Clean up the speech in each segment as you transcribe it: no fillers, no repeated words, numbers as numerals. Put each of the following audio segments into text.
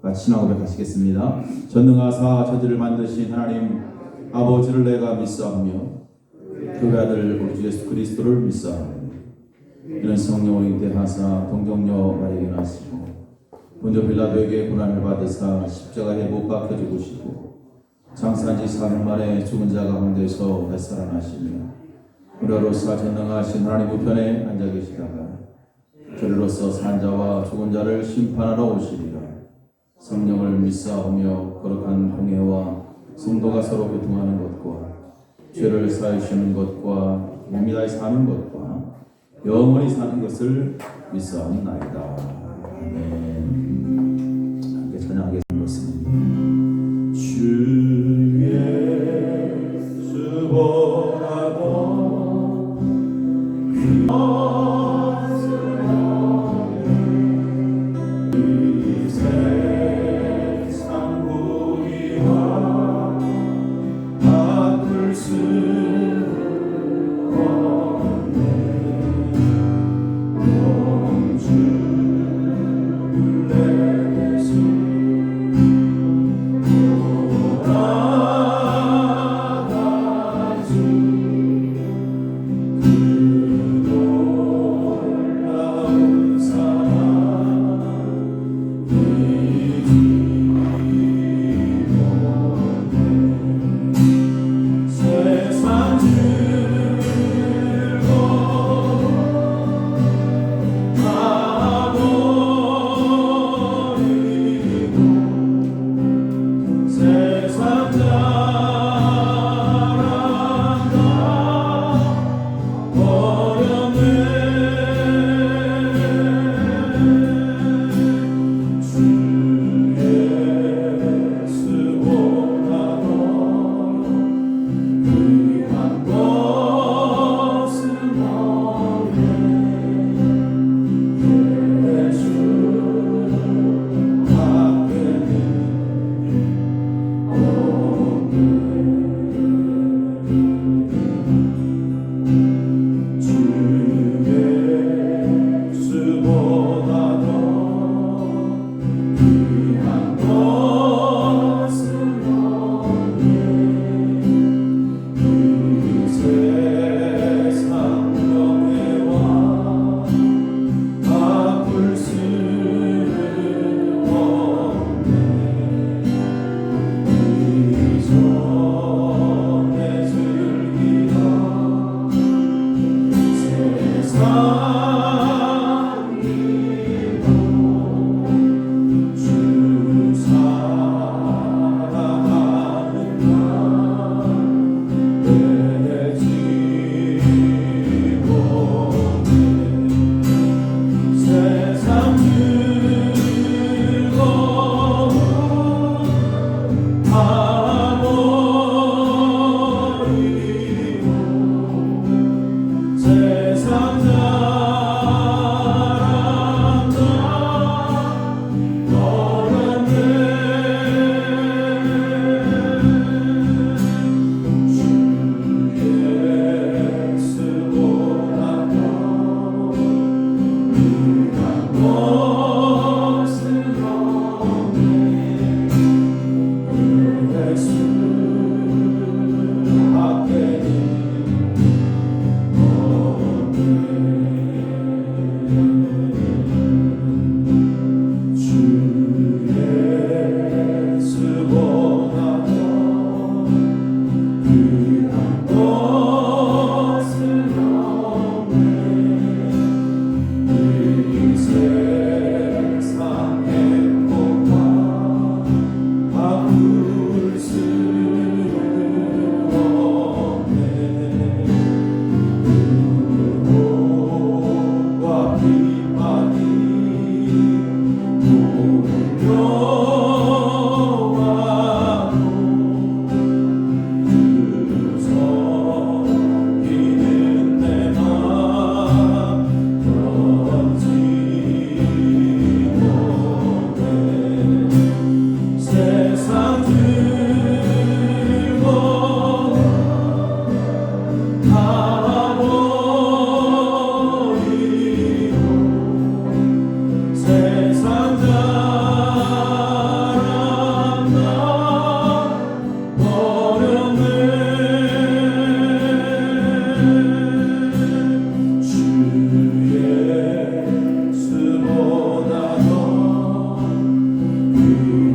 같이 신앙 고백하시겠습니다. 전능하사 천지를 만드신 하나님 아버지를 내가 믿사오며 그의 아들 우리 주 예수 그리스도를 믿사오며 이는 성령으로 잉태하사 동정녀 마리아에게 나시고 본저 빌라도에게 고난을 받으사 십자가에 못 박혀 죽으시고 장사한 지 4일 만에 죽은 자 가운데서 다시 살아나시며 우리로서 전능하신 하나님 우편에 앉아 계시다가 저리로서 산 자와 죽은 자를 심판하러 오시리라. 성령을 믿사오며 거룩한 공회와 성도가 서로 교통하는 것과 죄를 사하시는 것과 몸이 다해 사는 것과 영원히 사는 것을 믿사옵나이다. 아멘. 함께 찬양하겠습니다. 주 예수 보라고 이 세상 부귀와 바꿀 수 없네. 주를 그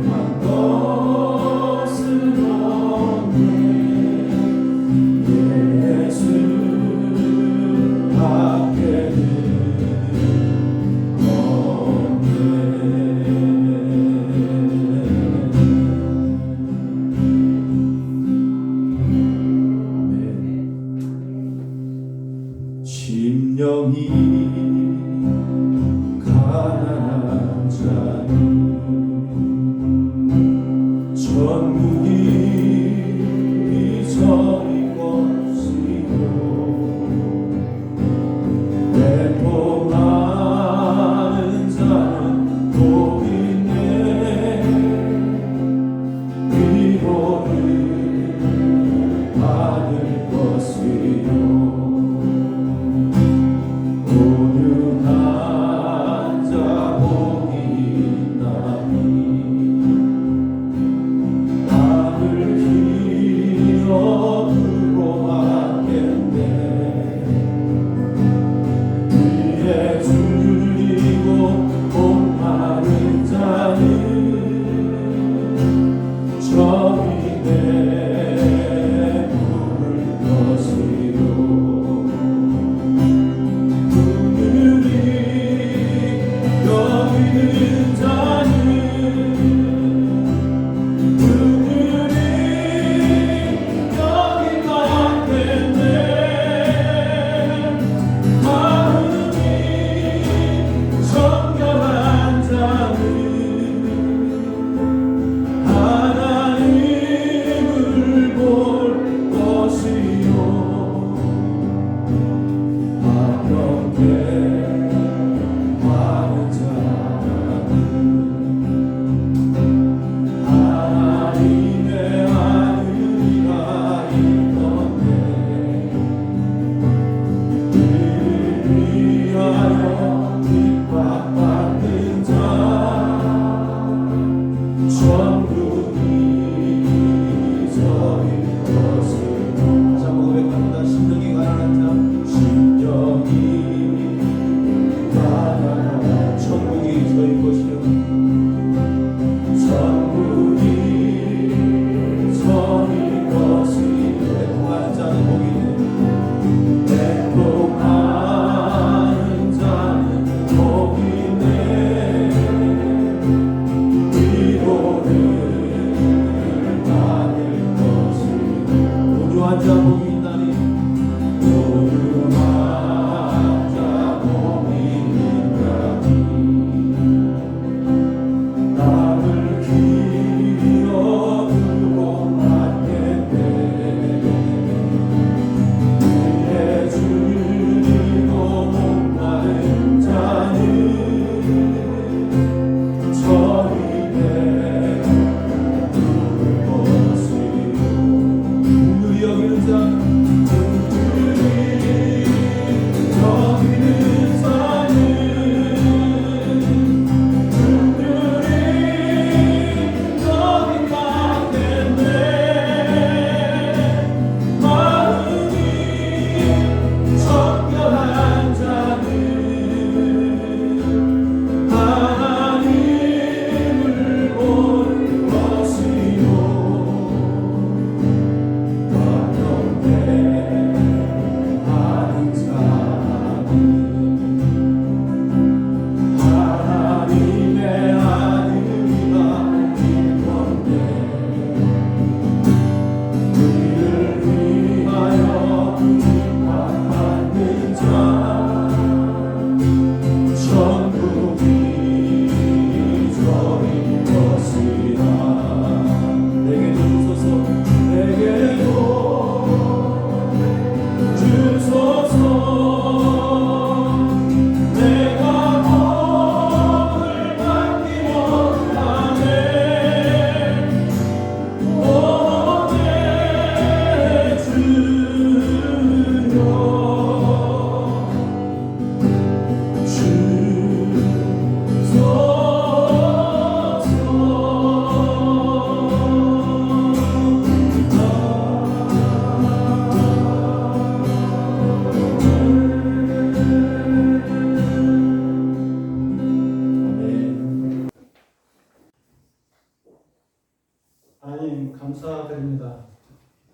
하나님 감사드립니다.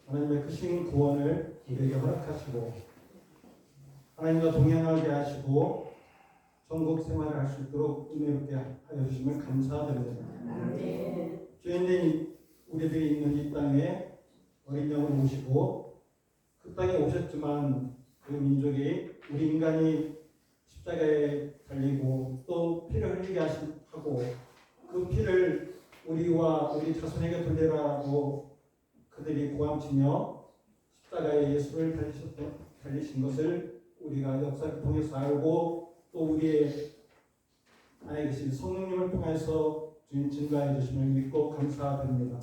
하나님의 크신 구원을 우리에게 허락하시고 하나님과 동행하게 하시고 천국 생활을 할 수 있도록 은혜롭게 하여 주심을 감사드립니다. 주인님, 우리들이 있는 이 땅에 어린 양을 모시고 그 땅에 오셨지만 그 민족이 우리 인간이 십자가에 달리고 또 피를 흘리게 하고 그 피를 우리와 우리 자손에게 돌리라고 그들이 고함치며 십자가에 예수를 달리신 것을 우리가 역사를 통해서 알고 또 우리의 안에 계신 성령님을 통해서 주님 증거해 주심을 믿고 감사드립니다.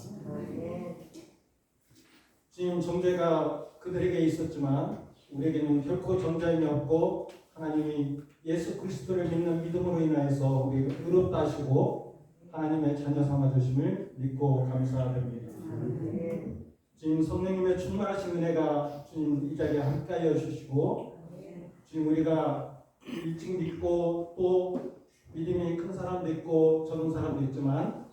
주님, 정죄가 그들에게 있었지만 우리에게는 결코 정죄함이 없고 하나님이 예수 그리스도를 믿는 믿음으로 인하여서 우리가 의롭다 하시고 하나님의 자녀 삼아 주심을 믿고 감사드립니다. 주님, 성령님의 충만하신 은혜가 주님 이 자리에 함께하여 주시고 주님, 우리가 일찍 믿고 또 믿음이 큰 사람도 있고 적은 사람도 있지만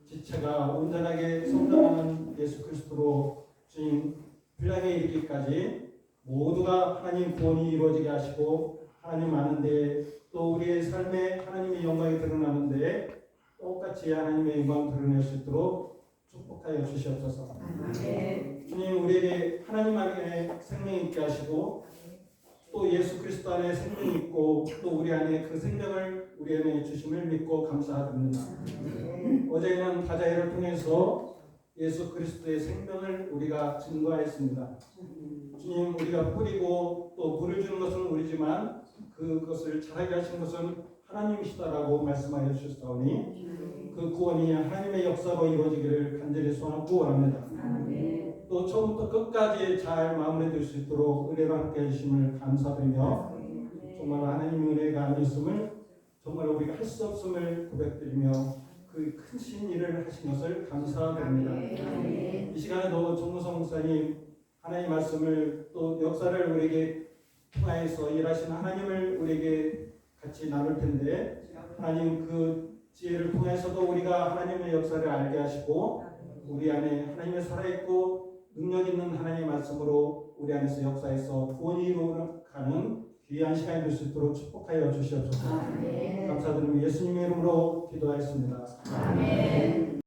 지체가 온전하게 성장하는 예수 그리스도로 주님 분량에 이르기까지 모두가 하나님 구원이 이루어지게 하시고 하나님 아는데 또 우리의 삶에 하나님의 영광이 드러나는데 똑같이 하나님의 영광 드러낼 수 있도록 축복하여 주시옵소서. 주님, 우리에게 하나님 안에 생명이 있게 하시고 또 예수 그리스도 안에 생명이 있고 또 우리 안에 그 생명을 우리 안에 주심을 믿고 감사드립니다. 어제는 다자이를 통해서 예수 그리스도의 생명을 우리가 증거했습니다. 주님, 우리가 뿌리고 또 물을 주는 것은 우리지만 그것을 자라게 하신 것은 하나님이시다라고 말씀하여 주셨사오니 그 구원이 하나님의 역사로 이루어지기를 간절히 소원하고 원합니다. 또 처음부터 끝까지 잘 마무리될 수 있도록 은혜로 함께 해주심을 감사드리며 정말 하나님의 은혜가 아니었음을 정말 우리가 할 수 없음을 고백드리며 그 크신 일을 하신 것을 감사드립니다. 이 시간에도 정무성 목사님 하나님의 말씀을 또 역사를 우리에게 통하여서 일하신 하나님을 우리에게 같이 나눌 텐데 하나님 그 지혜를 통해서도 우리가 하나님의 역사를 알게 하시고 우리 안에 하나님의 살아있고 능력 있는 하나님의 말씀으로 우리 안에서 역사에서 구원이 이루어가는 귀한 시간이 될 수 있도록 축복하여 주시옵소서. 감사드리며 예수님의 이름으로 기도하였습니다. 아멘.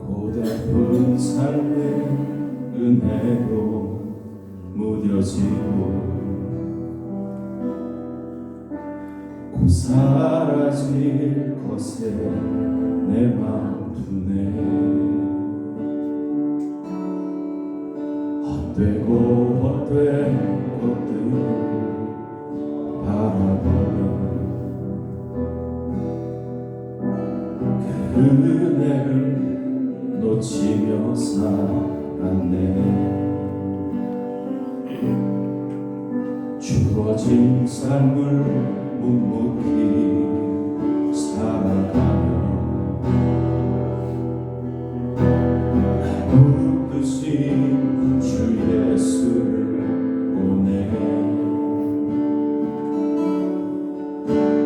고달픈 삶의 은혜로 무뎌지고 곧 사라질 것에 내 마음 두네. 헛되고 헛된 것들 바라보면 그 은혜를 놓치며 살았네. 주어진 삶을 묵묵히 살아가며 무릎 꿇으신 주 예수를 보내.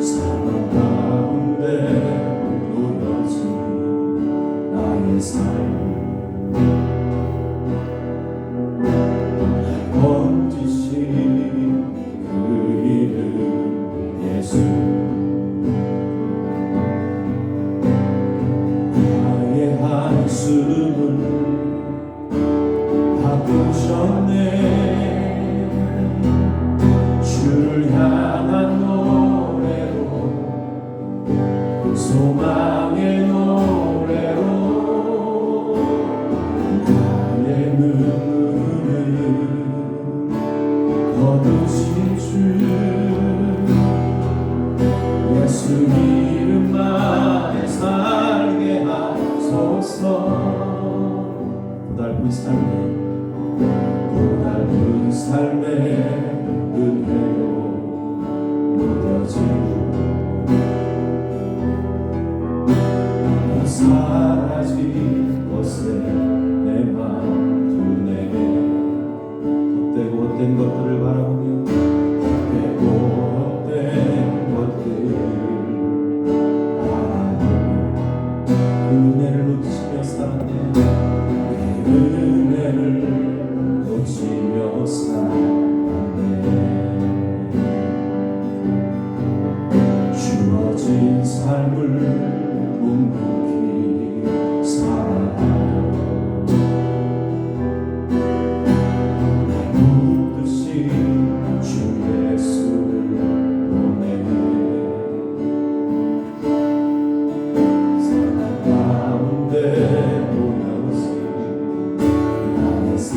사랑 가운데 놓여진 나의 삶 나의 한숨을 바꾸셨네. 주를 향한 노래로 소망의 노래로 나의 눈물을 거두신 주 예수 이름만에 살게 하소서. 고달픈 삶의 은혜로 무뎌지고 사라질 것에 헛된 것들을 바라보며 기쁘고 헛된 것들을 바라보며 그 은혜를 놓치며 살았네. 그 은혜를 놓치며 살았네. 주어진 삶을 묵묵히 살아가며 묻듯이 주 예수를 보내 사랑 가운데 보여진 나의 삶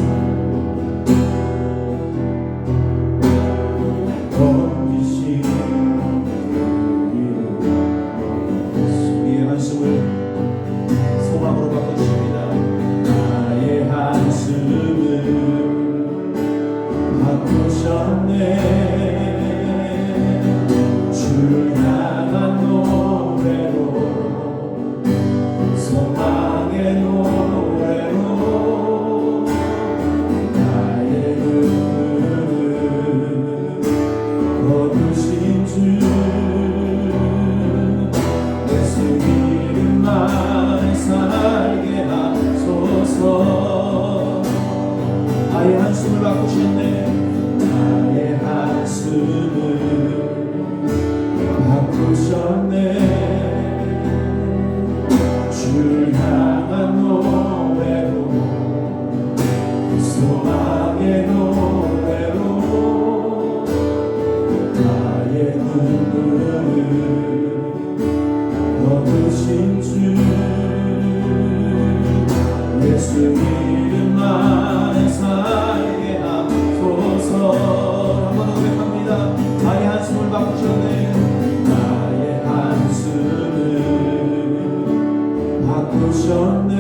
던지신 우리의 한숨을 소망으로 바꿔주십니다. 나의 한숨을 바꾸셨네. 주를 향한 노래로 소망의 노래로 나의 눈물을 거두신 주 예수 이름만 살게 하소서. 나의 한숨을 바꾸셨네. 나의 한숨을 바꾸셨네. 주를 향한 노래로 소망의 노래로 나의 눈물을 거두신 주 예수 이름만 살게 하소서. 한 번 더 고백합니다. 나의 한숨을 바꾸셨네. 나의 한숨을 바꾸셨네.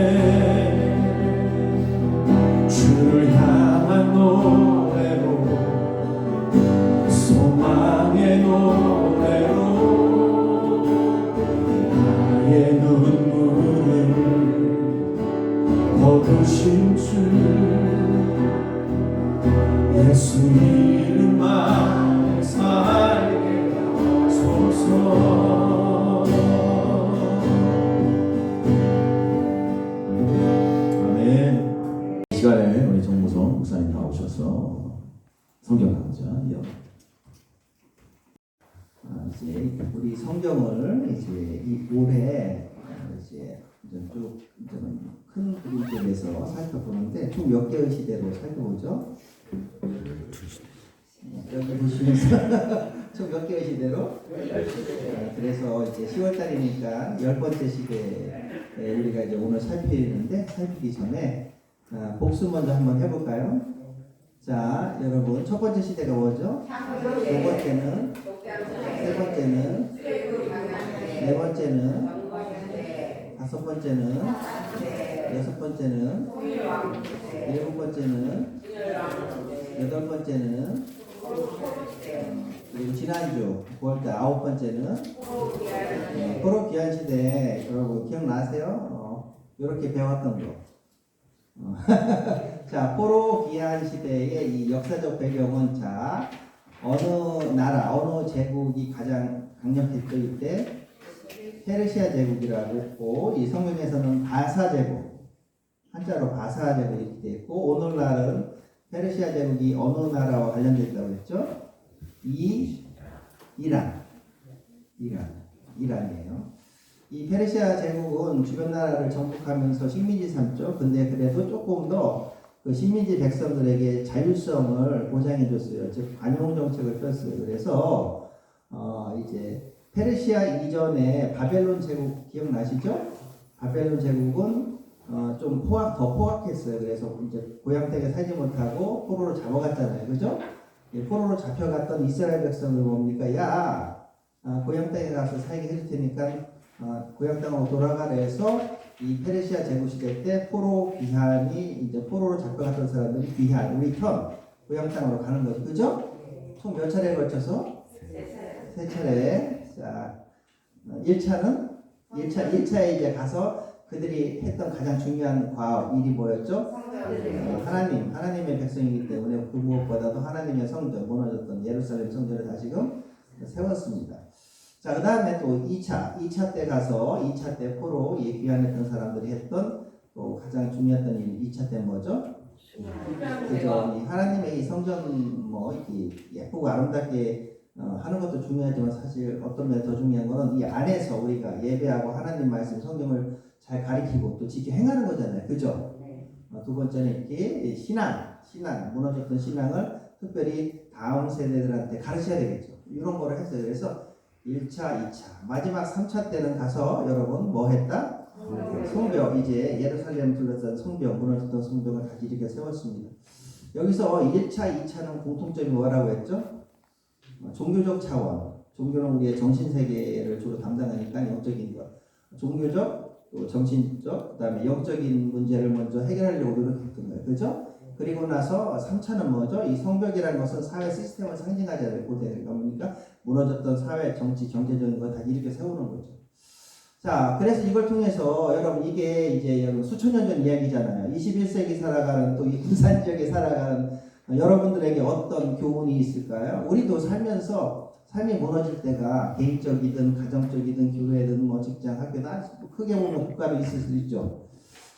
주를 향한 노래로 소망의 노래로 나의 눈물을 거두신 주 예수 이름만 살게 하소서. 아멘. 이 시간에 우리 정무성 목사님 나오셔서 성경 강좌 이어. 이제 우리 성경을 이제 이 올해 이제 쭉 큰 그림들에서 살펴보는데 총 몇 개의 시대로 살펴보죠? 여기 보시면서 총 몇 개의 시대로? 그래서 이제 10월달이니까 10번째 시대에 우리가 이제 오늘 살피기 전에 복습 먼저 한번 해볼까요? 자, 여러분 첫 번째 시대가 뭐죠? 두 번째는, 세 번째는, 네 번째는, 다섯 번째는, 여섯 번째는, 일곱 번째는, 여덟 번째는, 그리고 지난주 9월달 아홉 번째는 포로 귀한 시대. 여러분 기억나세요? 이렇게 배웠던 거. 자, 포로 귀한 시대의 이 역사적 배경은 자 어느 나라, 어느 제국이 가장 강력했을 때 페르시아 제국이라고 했고, 이 성경에서는 바사 제국, 한자로 바사 제국이 이렇게 되어 있고, 오늘날은 페르시아 제국이 어느 나라와 관련됐다고 했죠? 이란이에요. 이 페르시아 제국은 주변 나라를 정복하면서 식민지 삼죠. 근데 그래도 조금 더 그 식민지 백성들에게 자율성을 보장해 줬어요. 즉 관용 정책을 폈어요. 그래서 이제 페르시아 이전에 바벨론 제국 기억나시죠? 바벨론 제국은 좀 더 포악했어요. 그래서 이제 고향 땅에 살지 못하고 포로로 잡아갔잖아요. 그죠? 포로로 잡혀갔던 이스라엘 백성들 뭡니까? 야, 고향 땅에 가서 살게 해줄 테니까 고향 땅으로 돌아가라 해서 이 페르시아 제국 시대 때 포로 귀환이 이제 포로로 잡혀갔던 사람들이 귀환, 리턴, 고향 땅으로 가는 거죠. 그죠? 총 몇 차례에 걸쳐서? 세 차례. 자, 1차에 이제 가서 그들이 했던 가장 중요한 과업 일이 뭐였죠? 하나님의 백성이기 때문에 그 무엇보다도 하나님의 성전, 무너졌던 예루살렘 성전을 다시금 세웠습니다. 자, 그 다음에 또 2차 때 가서 2차 때 포로 귀환했던 사람들이 했던 또 가장 중요했던 일, 2차 때 뭐죠? 그죠? 이 하나님의 이 성전 뭐 이렇게 예쁘고 아름답게 하는 것도 중요하지만 사실 어떤 면에 더 중요한 거는 이 안에서 우리가 예배하고 하나님 말씀 성경을 잘 가리키고 또 지켜 행하는 거잖아요. 그죠? 두 번째는 이렇게 신앙, 무너졌던 신앙을 특별히 다음 세대들한테 가르쳐야 되겠죠. 이런 거를 했어요. 그래서 1차, 2차, 마지막 3차 때는 가서 여러분 뭐 했다? 성벽, 이제 예루살렘 둘러싼 성벽, 무너졌던 성벽을 다시 이렇게 세웠습니다. 여기서 1차, 2차는 공통점이 뭐라고 했죠? 종교적 차원, 종교는 우리의 정신세계를 주로 담당하니까 영적인 것, 종교적, 또 정신적, 그 다음에 영적인 문제를 먼저 해결하려고 노력했던 거예요. 그죠? 그리고 나서 3차는 뭐죠? 이 성벽이라는 것은 사회 시스템을 상징하자는 고대가 뭡니까? 무너졌던 사회, 정치, 경제적인 거 다 이렇게 세우는 거죠. 자, 그래서 이걸 통해서 여러분 이게 이제 여러분 수천 년 전 이야기잖아요. 21세기 살아가는 또 이 군산 지역에 살아가는 여러분들에게 어떤 교훈이 있을까요? 우리도 살면서 삶이 무너질 때가 개인적이든 가정적이든 교회든 뭐 직장 학교다 크게 보면 국가도 있을 수 있죠.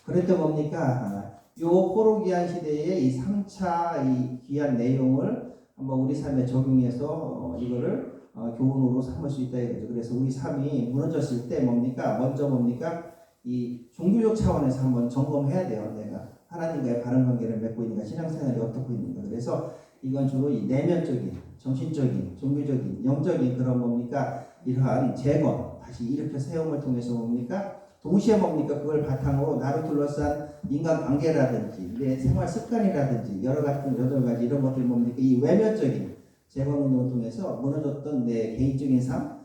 그럴 때 뭡니까? 요 포로기한 시대의 이 3차 이 귀한 내용을 한번 우리 삶에 적용해서 이거를 교훈으로 삼을 수 있다 이거죠. 그래서 우리 삶이 무너졌을 때 뭡니까? 먼저 뭡니까? 이 종교적 차원에서 한번 점검해야 돼요. 내가 하나님과의 바른 관계를 맺고 있는가, 신앙생활이 어떻고 있는가. 그래서 이건 주로 이 내면적인, 정신적인, 종교적인, 영적인 그런 뭡니까? 이러한 재건, 다시 일으켜 세움을 통해서 뭡니까? 동시에 뭡니까? 그걸 바탕으로 나를 둘러싼 인간 관계라든지 내 생활 습관이라든지 여러 가지 8가지 이런 것들 뭡니까? 이 외면적인 재건 운동을 통해서 무너졌던 내 개인적인 삶,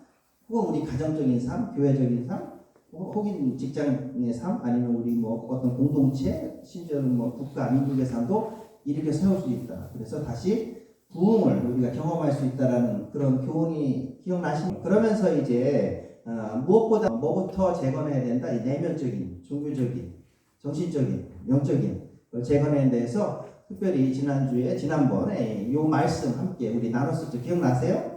혹은 우리 가정적인 삶, 교회적인 삶, 혹은 직장의 삶, 아니면 우리 뭐 어떤 공동체, 심지어는 뭐 국가, 민족의 삶도 이렇게 세울 수 있다. 그래서 다시 부흥을 우리가 경험할 수 있다라는 그런 교훈이 기억나십니까? 그러면서 이제 무엇보다 뭐부터 재건해야 된다? 이 내면적인, 종교적인, 정신적인, 영적인 걸 재건해야 돼서 특별히 지난번에 요 말씀 함께 우리 나눴었죠. 기억나세요?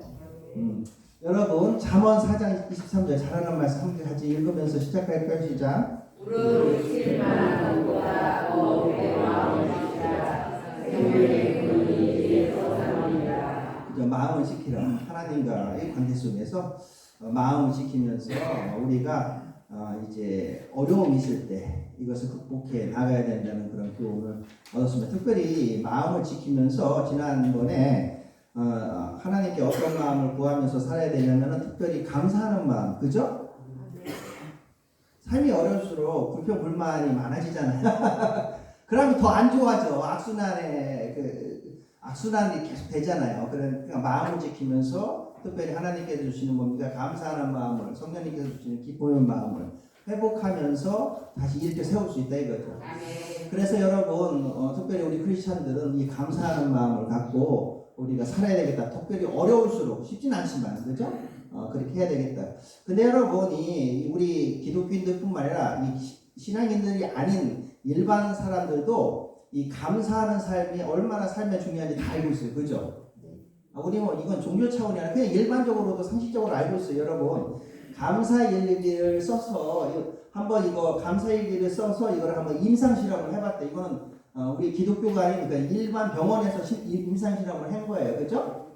여러분 잠언 4장 23절 잘하는 말씀 함께 같이 읽으면서 시작할까요? 시작. 무릎 실만한 것보다 어울의 마음이다. 생명의 근원이 이에서 나옵니다. 그죠? 마음을 지키라. 하나님과의 관계 속에서 마음을 지키면서 우리가 이제 어려움이 있을 때 이것을 극복해 나가야 된다는 그런 교훈을 얻었습니다. 특별히 마음을 지키면서 지난번에 하나님께 어떤 마음을 구하면서 살아야 되냐면은 특별히 감사하는 마음, 그죠? 삶이 어려울수록 불평 불만이 많아지잖아요. 그러면 더 안 좋아져. 악순환이 계속 되잖아요. 그러니까 마음을 지키면서 특별히 하나님께서 주시는 뭡니까? 감사하는 마음을, 성령님께서 주시는 기쁨의 마음을 회복하면서 다시 이렇게 세울 수 있다 이거죠. 그래서 여러분 특별히 우리 크리스찬들은 이 감사하는 마음을 갖고 우리가 살아야 되겠다. 특별히 어려울수록 쉽진 않지만 그죠? 그렇게 해야 되겠다. 근데 여러분이 우리 기독교인들뿐만 아니라 이 신앙인들이 아닌 일반 사람들도 이 감사하는 삶이 얼마나 삶에 중요한지 다 알고 있어요. 그죠? 우리 뭐 이건 종교 차원이 아니라 그냥 일반적으로도 상식적으로 알고 있어요. 여러분 감사일기를 써서 한번 이거 감사일기를 써서 이걸 한번 임상실험을 해봤대. 이거는 우리 기독교가 아니니까 일반 병원에서 임상실험을 한 거예요. 그죠?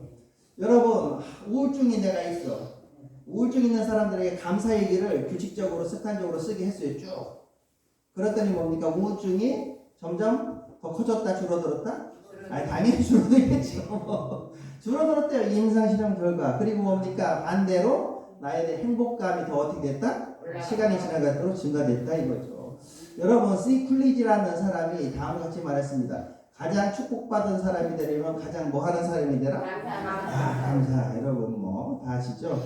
여러분 우울증이 내가 있어. 우울증 있는 사람들에게 감사일기를 규칙적으로 습관적으로 쓰게 했어요. 쭉. 그랬더니 뭡니까? 우울증이 점점 더 커졌다 줄어들었다? 아니 당연히 줄어들겠죠. 줄어들었대요. 임상실험 결과. 그리고 뭡니까? 반대로 나에 대한 행복감이 더 어떻게 됐다? 시간이 지나갈수록 증가됐다 이거죠. 여러분 시쿨리지라는 사람이 다음과 같이 말했습니다. 가장 축복받은 사람이 되려면 가장 뭐 하는 사람이 되라? 감사. 여러분 뭐 다 아시죠?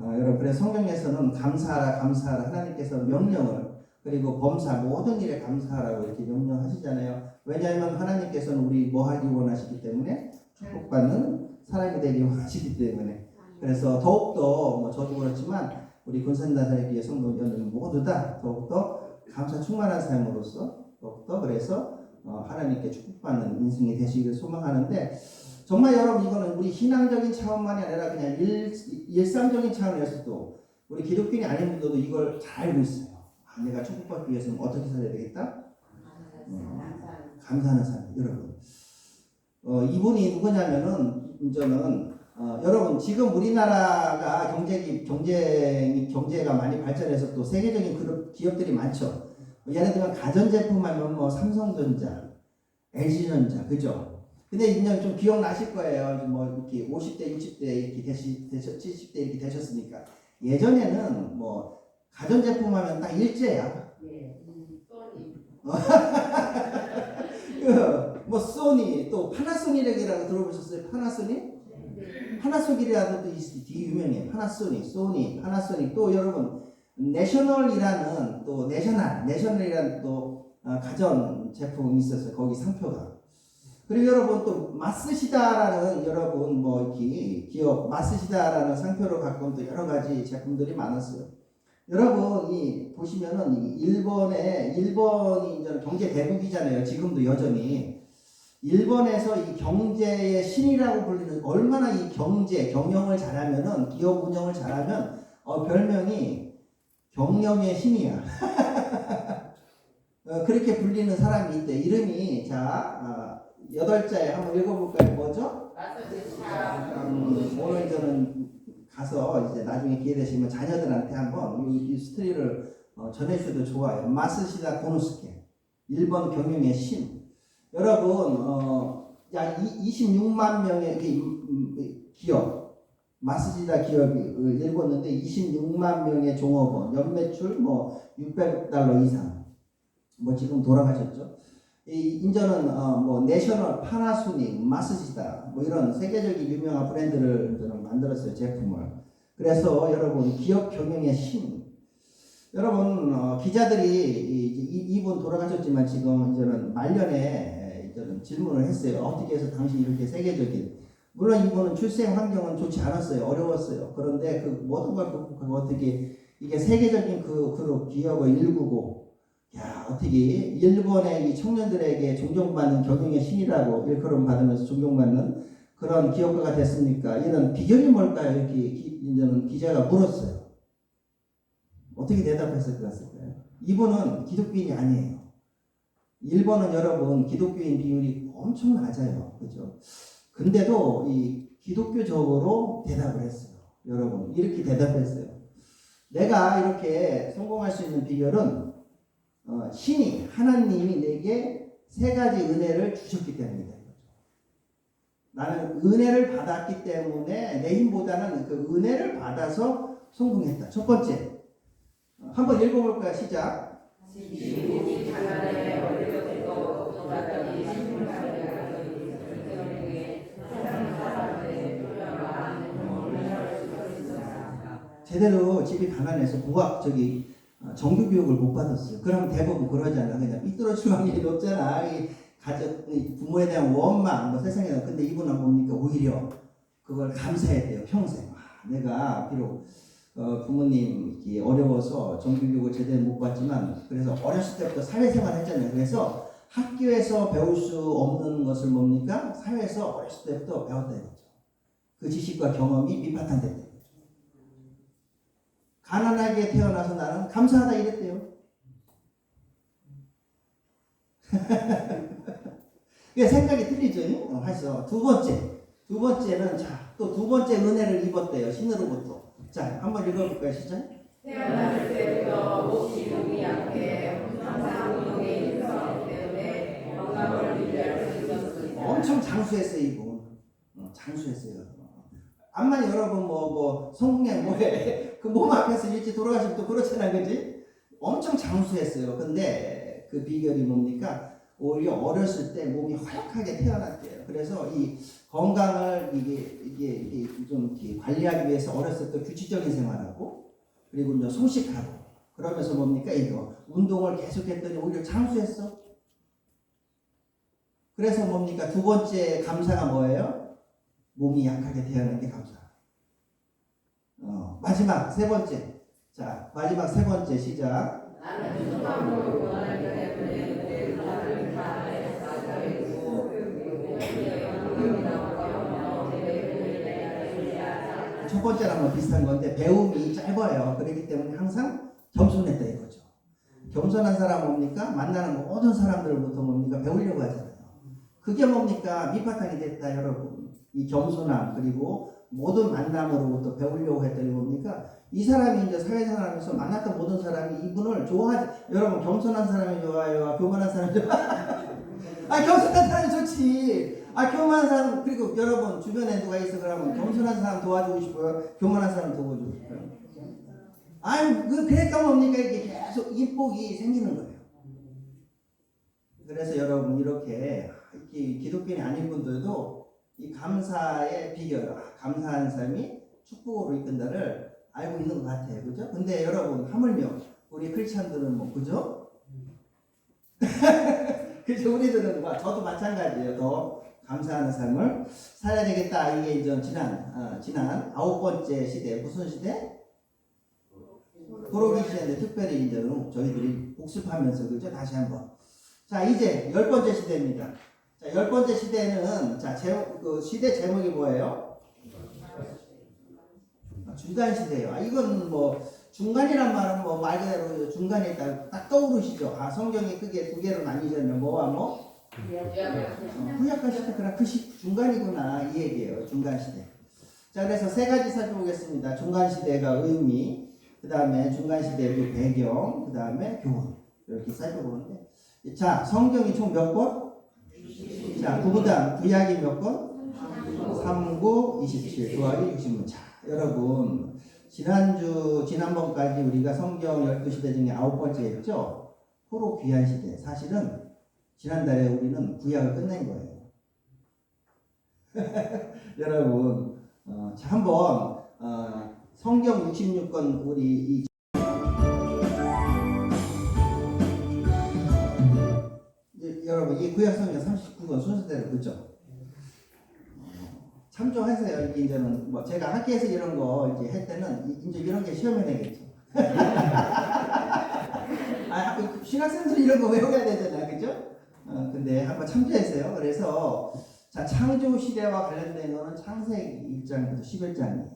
여러분 그래서 성경에서는 감사하라 하나님께서 명령을 그리고 범사 모든 일에 감사하라고 이렇게 명령하시잖아요. 왜냐하면 하나님께서는 우리 뭐 하기 원하시기 때문에 축복받는 사람이 되기 원하시기 때문에 그래서 더욱더 뭐 저도 그렇지만 우리 군산나사의 교회 성도님들은 모두 다 더욱더 감사 충만한 삶으로서 또 그래서 하나님께 축복받는 인생이 되시기를 소망하는데 정말 여러분 이거는 우리 신앙적인 차원만이 아니라 그냥 일상적인 차원에서도 우리 기독교인이 아닌 분들도 이걸 잘 알고 있어요. 내가 축복받기 위해서는 어떻게 살아야 되겠다? 감사하는 삶. 여러분 이분이 누구냐면은 저는 여러분 지금 우리나라가 경제가 많이 발전해서 또 세계적인 그룹 기업들이 많죠. 예를 들면 가전제품 하면 뭐 삼성전자, LG전자, 그죠? 근데 이제 좀 기억나실 거예요. 뭐 이렇게 50대, 60대 이렇게 70대 이렇게 되셨으니까 예전에는 뭐 가전제품 하면 딱 일제야. 뭐 소니 또 파나소닉이라고 들어보셨어요? 파나소닉? 파나소닉이라도 되게 유명해요. 파나소닉, 소니, 파나소닉 또 여러분 내셔널이라는 또 내셔널이라는 또 가전 제품이 있었어요. 거기 상표가. 그리고 여러분 또 마쓰시다라는 여러분 뭐 이렇게 기업 마쓰시다라는 상표를 갖고 온 또 여러 가지 제품들이 많았어요. 여러분 이 보시면은 일본이 이제 경제 대국이잖아요. 지금도 여전히 일본에서 이 경제의 신이라고 불리는 얼마나 이 경영을 잘하면은 기업 운영을 잘하면 별명이 경영의 신이야. 그렇게 불리는 사람이 있대. 이름이 자 8자에 한번 읽어볼까요? 뭐죠? 오늘 저는 가서 이제 나중에 기회 되시면 자녀들한테 한번 이 스토리를 전해주셔도 좋아요. 마쓰시다 고노스케 일본 경영의 신. 여러분 26만 명의 기업 마쓰시다 기업이 읽었는데 26만 명의 종업원 연매출 뭐 600달러 이상 뭐 지금 돌아가셨죠. 인저는 뭐 내셔널, 파나소닉, 마쓰시다 뭐 이런 세계적인 유명한 브랜드를 저는 만들었어요. 제품을. 그래서 여러분 기업 경영의 신. 여러분 기자들이 이분 돌아가셨지만 지금 이제는 말년에 이제는 질문을 했어요. 어떻게 해서 당시 이렇게 세계적인 물론 이분은 출생 환경은 좋지 않았어요. 어려웠어요. 그런데 그 모든 걸 극복하고 어떻게 이게 세계적인 그 기업을 일구고 야 어떻게 일본의 이 청년들에게 존경받는 경영의 신이라고 일컬음 받으면서 존경받는 그런 기업가가 됐습니까? 이런 비결이 뭘까요? 이렇게 이제는 기자가 물었어요. 어떻게 대답했을 것 같을까요? 이분은 기독교인이 아니에요. 일본은 여러분 기독교인 비율이 엄청 낮아요. 그죠? 근데도 이 기독교적으로 대답을 했어요. 여러분 이렇게 대답했어요. 내가 이렇게 성공할 수 있는 비결은 신이 하나님이 내게 3가지 은혜를 주셨기 때문이다. 나는 은혜를 받았기 때문에 내 힘보다는 그 은혜를 받아서 성공했다. 첫 번째 한번 읽어볼까요? 시작. 제대로 집이 가난해서 정규 교육을 못 받았어요. 그러면 대부분 그러잖아. 그냥 삐뚤어질 확률이 높잖아. 부모에 대한 원망, 뭐 세상에. 근데 이분은 뭡니까? 오히려 그걸 감사해야 돼요. 평생. 내가 비록 부모님이 어려워서 정규교육을 제대로 못 받지만 그래서 어렸을 때부터 사회생활 했잖아요. 그래서 학교에서 배울 수 없는 것을 뭡니까? 사회에서 어렸을 때부터 배웠다 이거죠. 그 지식과 경험이 밑바탕됐다 이거죠. 가난하게 태어나서 나는 감사하다 이랬대요. 이게 생각이 틀리죠. 하셔. 두 번째는 또 두 번째 은혜를 입었대요. 신으로부터. 자, 한번 읽어볼까요, 시작? 태어났을 때부터 몹시 몸이 약해 항상 운동에 힘써 때문에 건강을 유지할 수 있었습니다. 엄청 장수했어요, 이분. 장수했어요. 암만 여러분 성공에 뭐해 그 몸 앞에서 일찍 돌아가시면 또 그렇잖아, 그지? 엄청 장수했어요. 근데 그 비결이 뭡니까? 오히려 어렸을 때 몸이 허약하게 태어났대요. 그래서 이 건강을 이게 좀 관리하기 위해서 어렸을 때 규칙적인 생활하고 그리고 이제 소식하고 그러면서 뭡니까? 이거 운동을 계속했더니 오히려 장수했어. 그래서 뭡니까? 두 번째 감사가 뭐예요? 몸이 약하게 태어난 게 감사. 마지막 세 번째. 자, 마지막 세 번째 시작. 나는 수감을 원하기 때문에 내 나를 다에 쌓여 있고 첫 번째랑 뭐 비슷한 건데 배움이 짧아요. 그렇기 때문에 항상 겸손했다 이거죠. 겸손한 사람 뭡니까? 만나는 모든 사람들부터 뭡니까? 배우려고 하잖아요. 그게 뭡니까? 밑바탕이 됐다 여러분. 이 겸손함 그리고 모든 만남으로부터 배우려고 했더니 뭡니까? 이 사람이 이제 사회생활하면서 만났던 모든 사람이 이분을 좋아하지. 여러분 겸손한 사람이 좋아요? 교만한 사람이 좋아요? 아 겸손한 사람이 좋지. 아 교만한 사람 그리고 여러분 주변에 누가 있어 그러면 겸손한 사람 도와주고 싶어요? 교만한 사람 도와주고 싶어요? 아유 그랬다 뭡니까? 이게 계속 입복이 생기는 거예요. 그래서 여러분 이렇게 기독교인이 아닌 분들도 이 감사의 비결, 감사하는 삶이 축복으로 이끈다를 알고 있는 것 같아요. 그죠? 근데 여러분 하물며 우리 크리스찬들은 뭐 그죠? 그래서 우리들은 뭐 저도 마찬가지예요. 더 감사하는 삶을 살아야 되겠다. 이게 이제 지난 9번째 시대 무슨 시대? 포로기 시대인데 특별히 이제 저희들이 복습하면서 그죠? 다시 한번. 자 이제 10번째 시대입니다. 자 10번째 시대는 자 그 시대 제목이 뭐예요? 중간 시대예요. 이건 뭐 중간이란 말은 뭐 말 그대로 중간에 딱 떠오르시죠. 성경이 크게 두 개로 나뉘자면 뭐와 뭐? 구약과 시대구나. 그 중간이구나 이 얘기예요. 중간 시대. 자 그래서 세 가지 살펴보겠습니다. 중간 시대가 의미, 그 다음에 중간 시대의 그 배경, 그 다음에 교훈 이렇게 살펴보는데 자 성경이 총 몇 권? 자 구구단 구약이 몇 권? 3, 9, 27 구약이 60문. 자 여러분 지난번까지 우리가 성경 12시대 중에 9번째 했죠? 포로 귀한 시대. 사실은 지난달에 우리는 구약을 끝낸 거예요. 여러분 자 한번 성경 66권 우리 여러분 이 구약 성경 39권 순서대로 그죠? 참조하세요. 이게 이제는 뭐 제가 학교에서 이런 거 이제 할 때는 이제 이런 게 시험에 내겠죠. 신학생들 이런 거 외워야 되잖아요, 그죠? 근데 한번 참조하세요. 그래서 자 창조 시대와 관련된 거는 창세기 1장부터 11장이에요.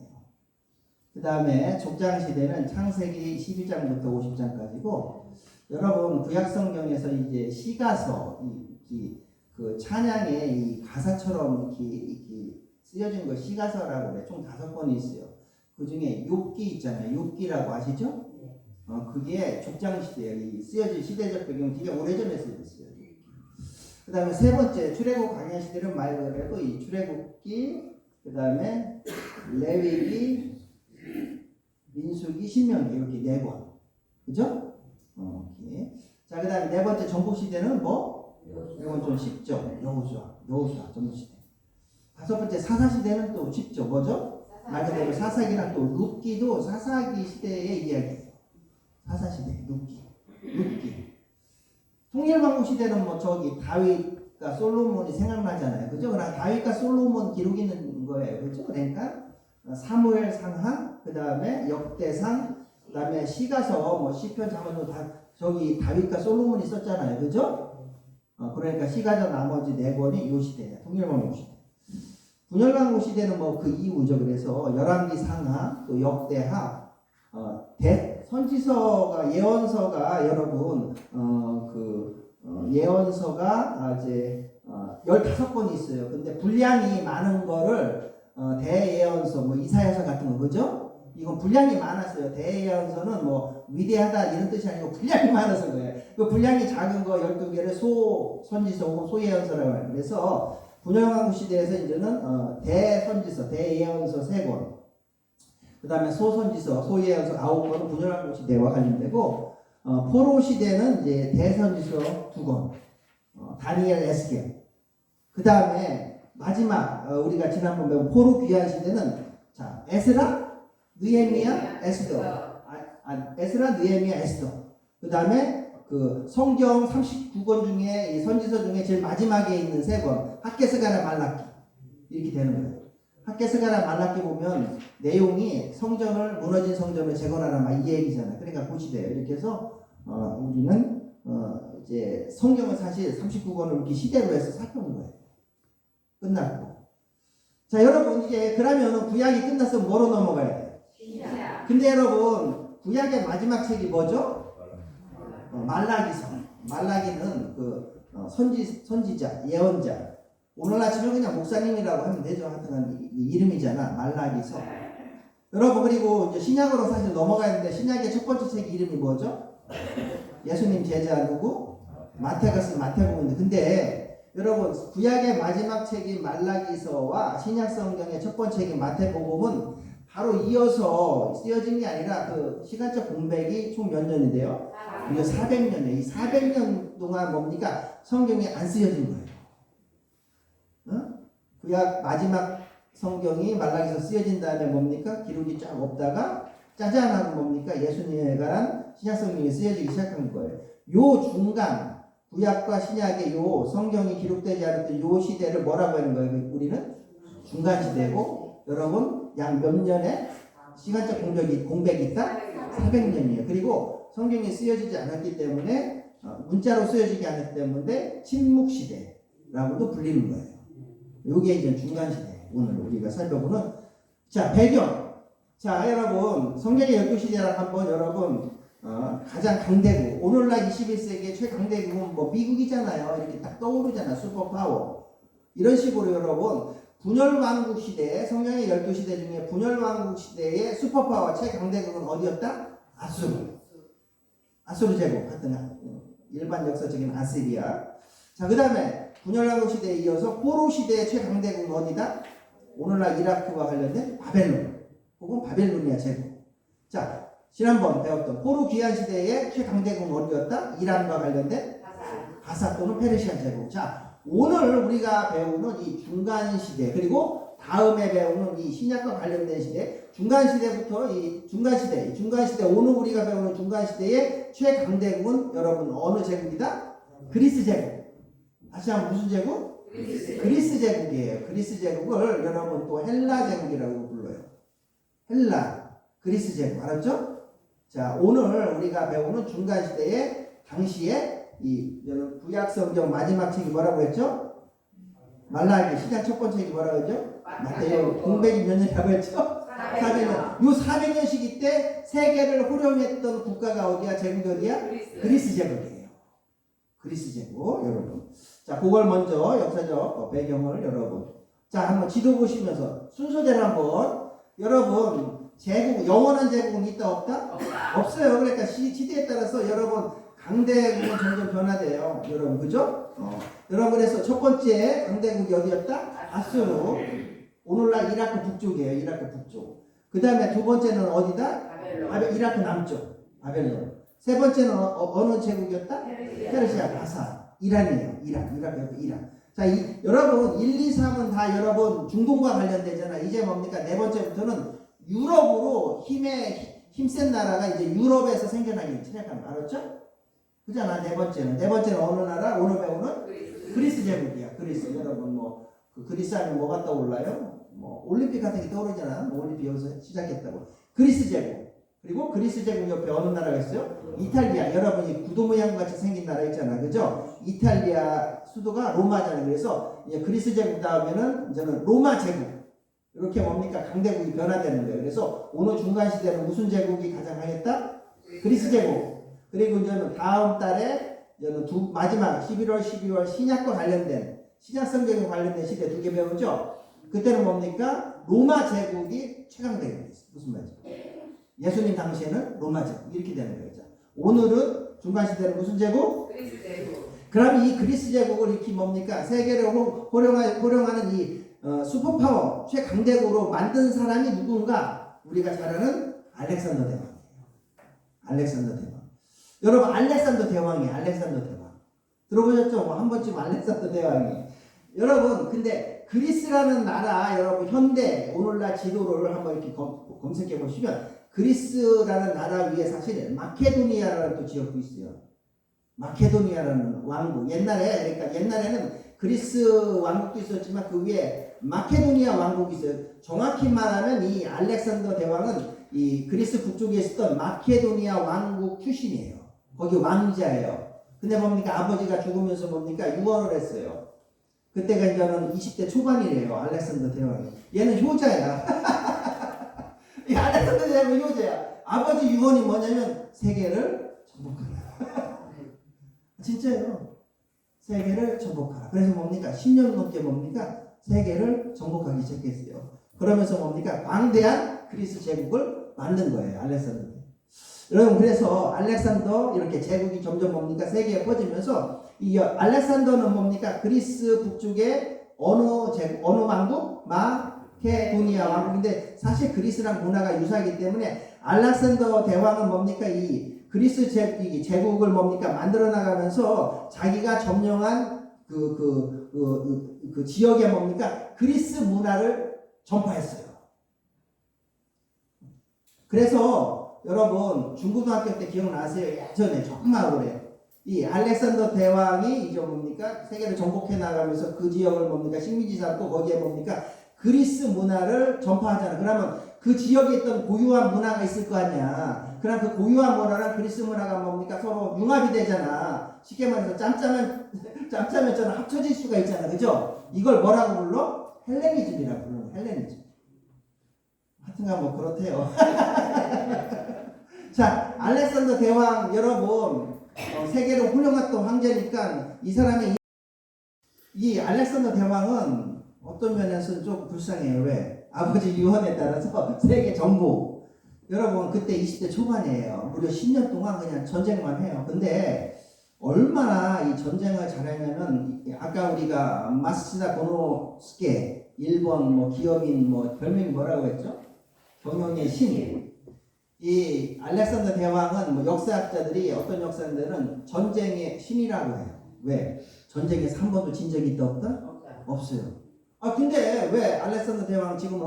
그 다음에 족장 시대는 창세기 12장부터 50장까지고 여러분 구약 성경에서 이제 시가서 그 찬양의 이 가사처럼 이렇게 쓰여진 거 시가서라고 그래. 총 5권이 있어요. 그 중에 욥기 있잖아요. 욥기라고 아시죠? 그게 족장 시대예요. 이 쓰여진 시대적 배경 되게 오래전에 쓰여졌어요. 그 다음에 세 번째 출애굽 광야 시대는 말 그대로 이 출애굽기, 그 다음에 레위기, 민수기, 신명기 이렇게 4권. 그죠? 오케이. 자, 그 다음에 네 번째 전국 시대는 뭐? 이건 좀 쉽죠. 여호수아 전국 시대. 5번째 사사 시대는 또 쉽죠. 뭐죠? 말 그대로 사사기랑 또 룻기도 사사기 시대의 이야기예요. 사사 시대, 룻기. 통일왕국 시대는 뭐 저기 다윗과 솔로몬이 생각나잖아요. 그죠? 그러나 다윗과 솔로몬 기록이 있는 거예요. 그죠? 그러니까 사무엘 상하, 그 다음에 역대상, 그 다음에 시가서, 뭐 시편, 잠언도 다 저기 다윗과 솔로몬이 썼잖아요. 그죠? 그러니까 시가서 나머지 4권이 요 시대예요. 통일왕국 시대. 분열왕국 시대는 뭐 그 이후죠. 그래서 열왕기 상하, 또 역대하, 선지서가 예언서가 여러분 예언서가 이제 15권이 있어요. 근데 분량이 많은 거를 대예언서 뭐 이사야서 같은 거 그죠? 이건 분량이 많았어요. 대예언서는 뭐 위대하다 이런 뜻이 아니고 분량이 많아서 그래요. 그 분량이 작은 거 12개를 소선지서고 소예언서라고 해요. 그래서 분열왕국 시대에서 이제는 대선지서, 대예언서 3권, 그 다음에 소선지서, 소예언서 9권은 분열왕국 시대와 관련되고, 포로 시대는 이제 대선지서 2권, 다니엘, 에스겔. 그 다음에 마지막 우리가 지난번 배운 포로 귀한 시대는 자 에스라, 느헤미야, 에스더. 에스라, 느헤미야, 에스더. 그 다음에 그 성경 39권 중에 이 선지서 중에 제일 마지막에 있는 3권 학개스가라 말라기 이렇게 되는 거예요. 학개스가라 말라기 보면 내용이 무너진 성전을 재건하라 막 이 얘기잖아요. 그러니까 그 시대예요. 이렇게 해서 우리는 이제 성경을 사실 39권을 이렇게 시대로 해서 살펴본 거예요. 끝났고. 자, 여러분 이제 그러면 구약이 끝났으면 뭐로 넘어가야 돼요? 근데 여러분 구약의 마지막 책이 뭐죠? 말라기서. 말라기는 그 선지자, 예언자. 오늘날 치면 그냥 목사님이라고 하면 되죠. 하여튼 이름이잖아. 말라기서. 여러분 그리고 이제 신약으로 사실 넘어가는데 신약의 첫 번째 책 이름이 뭐죠? 예수님 제자 누구? 마태가 쓴 마태복음인데 근데 여러분 구약의 마지막 책인 말라기서와 신약 성경의 첫 번째 책인 마태복음은 바로 이어서 쓰여진 게 아니라 그 시간적 공백이 총 몇 년인데요? 이거 400년이에요. 이 400년 동안 뭡니까? 성경이 안 쓰여진 거예요. 구약 마지막 성경이 말라기서 쓰여진 다음에 뭡니까? 기록이 쫙 없다가 짜잔 하고 뭡니까? 예수님에 관한 신약 성경이 쓰여지기 시작한 거예요. 요 중간 구약과 신약의 요 성경이 기록되지 않았던 요 시대를 뭐라고 하는 거예요? 우리는 중간 시대고 여러분 약 몇 년의 시간적 공백이 있다? 400년이에요. 그리고 성경이 쓰여지지 않았기 때문에 문자로 쓰여지지 않았기 때문에 침묵 시대라고도 불리는 거예요. 요게 이제 중간 시대. 오늘 우리가 살펴보는 자 배경. 자 여러분 성경의 12시대랑 한번 여러분 가장 강대국 오늘날 21세기의 최강대국은 뭐 미국이잖아요. 이렇게 딱 떠오르잖아. 슈퍼파워 이런 식으로 여러분 분열왕국 시대에 성경의 12시대 중에 분열왕국 시대의 슈퍼파워 최강대국은 어디였다? 아수르 제국 하여튼 일반 역사적인 아시리아. 자 그 다음에 분열왕국 시대에 이어서 포로 시대의 최강대국은 어디다? 오늘날 이라크와 관련된 바벨론 혹은 바벨로니아 제국. 자 지난번 배웠던 포로 귀환 시대의 최강대국은 어디였다? 이란과 관련된 바사 또는 페르시아 제국. 자 오늘 우리가 배우는 이 중간 시대 그리고 다음에 배우는 이 신약과 관련된 시대 중간 시대부터 이 중간 시대 오늘 우리가 배우는 중간 시대의 최강대국은 여러분 어느 제국이다? 그리스 제국. 다시 한번 무슨 제국? 그리스 제국이에요. 그리스 제국을 여러분 또 헬라 제국이라고 불러요. 헬라 그리스 제국 알았죠? 자 오늘 우리가 배우는 중간 시대의 당시에 이 구약 성경 마지막 책이 뭐라고 했죠? 말라기 신약 첫 번째 책이 뭐라고 했죠? 마태복음 공백이 몇 년이라고 했죠? 400년. 요 400년씩 때 세계를 호령했던 국가가 어디야? 제국이 어디야? 그리스 제국이에요. 그리스 제국 여러분. 자 그걸 먼저 역사적 배경을 여러분. 자 한번 지도 보시면서 순서대로 한번 여러분 제국 영원한 제국은 있다 없다? 없어요. 그러니까 시대에 따라서 여러분 강대국은 점점 변화돼요. 여러분 그죠? 여러분 그래서 첫 번째 강대국이 어디였다? 아수르. 오늘날 이라크 북쪽이에요. 이라크 북쪽. 그 다음에 두 번째는 어디다? 이라크 남쪽. 바벨론. 세 번째는 어느 제국이었다? 페르시아 바사. 이란이에요. 이라크 옆에 이란. 자, 여러분 1, 2, 3은 다 여러분 중동과 관련되잖아. 이제 뭡니까? 네 번째부터는 유럽으로 힘센 나라가 이제 유럽에서 생겨나기 시작하는 거 알았죠? 그잖아. 네 번째는 어느 나라? 오늘 배우는 그리스 제국이야. 그리스. 여러분 뭐 그 그리스 하면 뭐가 떠올라요? 뭐 올림픽 같은 게 떠오르잖아. 뭐 올림픽 여기서 시작했다고. 그리스 제국. 그리고 그리스 제국 옆에 어느 나라가 있어요? 이탈리아. 여러분이 구도 모양 같이 생긴 나라 있잖아. 그죠? 이탈리아 수도가 로마잖아요. 그래서 이제 그리스 제국 다음에는 이제는 로마 제국. 이렇게 뭡니까? 강대국이 변화되는 거예요. 그래서 오늘 중간 시대는 무슨 제국이 가장 강했다? 그리스 제국. 그리고 이제는 다음 달에 이제는 마지막 11월, 12월 신약과 관련된 신약 성경에 관련된 시대 두 개 배우죠. 그때는 뭡니까? 로마 제국이 최강대국이 있어요. 무슨 말이죠? 예수님 당시에는 로마 제국 이렇게 되는 거죠. 오늘은 중간 시대는 무슨 제국? 그리스 제국. 그럼 이 그리스 제국을 이렇게 뭡니까? 세계를 호령하는 이 슈퍼파워 최강대국으로 만든 사람이 누군가? 우리가 잘 아는 알렉산더 대왕이에요. 알렉산더 대왕. 여러분 알렉산더 대왕이에요. 알렉산더 대왕. 들어보셨죠? 뭐 한 번쯤 알렉산더 대왕이. 여러분 근데 그리스라는 나라 여러분 현대 오늘날 지도를 한번 이렇게 검색해 보시면 그리스라는 나라 위에 사실 마케도니아라는 또 지역도 있어요. 마케도니아라는 왕국. 그러니까 옛날에는 그리스 왕국도 있었지만 그 위에 마케도니아 왕국이 있어요. 정확히 말하면 이 알렉산더 대왕은 이 그리스 북쪽에 있었던 마케도니아 왕국 출신이에요. 거기 왕자예요. 근데 뭡니까? 아버지가 죽으면서 뭡니까? 유언을 했어요. 그때가 이제는 20대 초반이래요. 알렉산더 대왕이. 얘는 효자야. 이 알렉산더 대왕은 효자야. 아버지 유언이 뭐냐면 세계를 정복하라. 진짜예요. 세계를 정복하라. 그래서 뭡니까? 10년 넘게 뭡니까? 세계를 정복하기 시작했어요. 그러면서 뭡니까? 광대한 그리스 제국을 만든 거예요. 알렉산더. 여러분, 그래서 알렉산더 이렇게 제국이 점점 뭡니까? 세계에 퍼지면서 이 알렉산더는 뭡니까? 그리스 북쪽의 어느 제국, 어느 왕국? 마케도니아 왕국인데 사실 그리스랑 문화가 유사하기 때문에 알렉산더 대왕은 뭡니까? 이 그리스 제국을 뭡니까? 만들어 나가면서 자기가 점령한 그 지역에 뭡니까? 그리스 문화를 전파했어요. 그래서 여러분 중고등학교 때 기억나세요? 예전에 정말 오래 이 알렉산더 대왕이 이제 뭡니까? 세계를 정복해 나가면서 그 지역을 뭡니까? 식민지 삼고 거기에 뭡니까? 그리스 문화를 전파하잖아. 그러면 그 지역에 있던 고유한 문화가 있을 거 아니야. 그럼 그 고유한 문화랑 그리스 문화가 뭡니까? 서로 융합이 되잖아. 쉽게 말해서 짬짜면처럼 합쳐질 수가 있잖아. 그죠? 이걸 뭐라고 불러? 헬레니즘이라고 불러. 헬레니즘. 하여튼간 뭐 그렇대요. 자, 알렉산더 대왕 여러분 세계로 훌륭했던 황제니까 이 사람의 이 알렉산더 대왕은 어떤 면에서는 좀 불쌍해요. 왜? 아버지 유언에 따라서 세계 정복. 여러분 그때 20대 초반이에요. 무려 10년 동안 그냥 전쟁만 해요. 근데 얼마나 이 전쟁을 잘하냐면 아까 우리가 마스다 고노스케 일본 뭐 기업인 뭐 별명이 뭐라고 했죠? 경영의 신. 이 알렉산더 대왕은 뭐 역사학자들이 어떤 역사들은 전쟁의 신이라고 해요. 왜? 전쟁에서 한 번도 진 적이 있다 없다? 없어요. 아 근데 왜 알렉산더 대왕 지금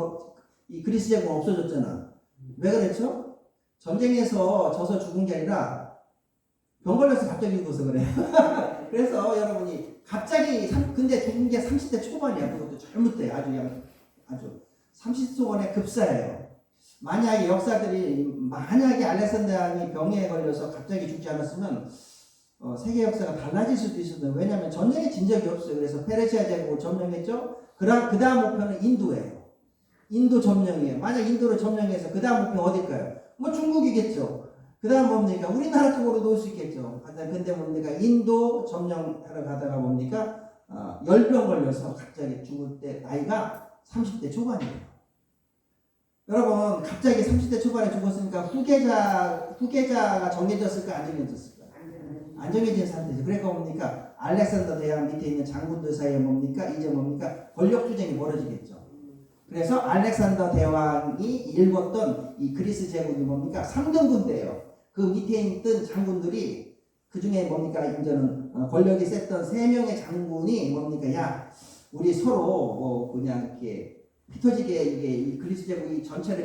이 그리스 제국 없어졌잖아. 왜 그랬죠? 전쟁에서 져서 죽은 게 아니라 병 걸려서 갑자기 죽어서 그래요. 그래서 여러분이 갑자기 근데 죽은 게 30대 초반이야. 그것도 잘못돼. 아주 30대 초반에 급사예요. 만약에 역사들이 만약에 알렉산더 대왕이 병에 걸려서 갑자기 죽지 않았으면 세계 역사가 달라질 수도 있었는데 왜냐하면 전쟁에 진 적이 없어요. 그래서 페르시아 제국을 점령했죠. 그 다음 목표는 인도예요. 인도 점령이에요. 만약 인도를 점령해서 그 다음 목표 어딜까요? 뭐 중국이겠죠. 그 다음 뭡니까? 우리나라 쪽으로 놓을 수 있겠죠. 근데 뭡니까? 인도 점령하러 가다가 뭡니까? 열병 걸려서 갑자기 죽을 때 나이가 30대 초반이에요. 여러분 갑자기 30대 초반에 죽었으니까 후계자가 정해졌을까 안 정해졌을까? 안 정해진 상태죠. 그러니까 뭡니까? 알렉산더 대왕 밑에 있는 장군들 사이에 뭡니까? 이제 뭡니까? 권력 투쟁이 벌어지겠죠. 그래서 알렉산더 대왕이 일궜던 이 그리스 제국이 뭡니까? 3등분대예요. 그 밑에 있던 장군들이 그 중에 뭡니까? 이제는 권력이 셌던 3명의 장군이 뭡니까? 야, 우리 서로 그냥 이렇게 피 터지게 이게 이 그리스 제국이 전체를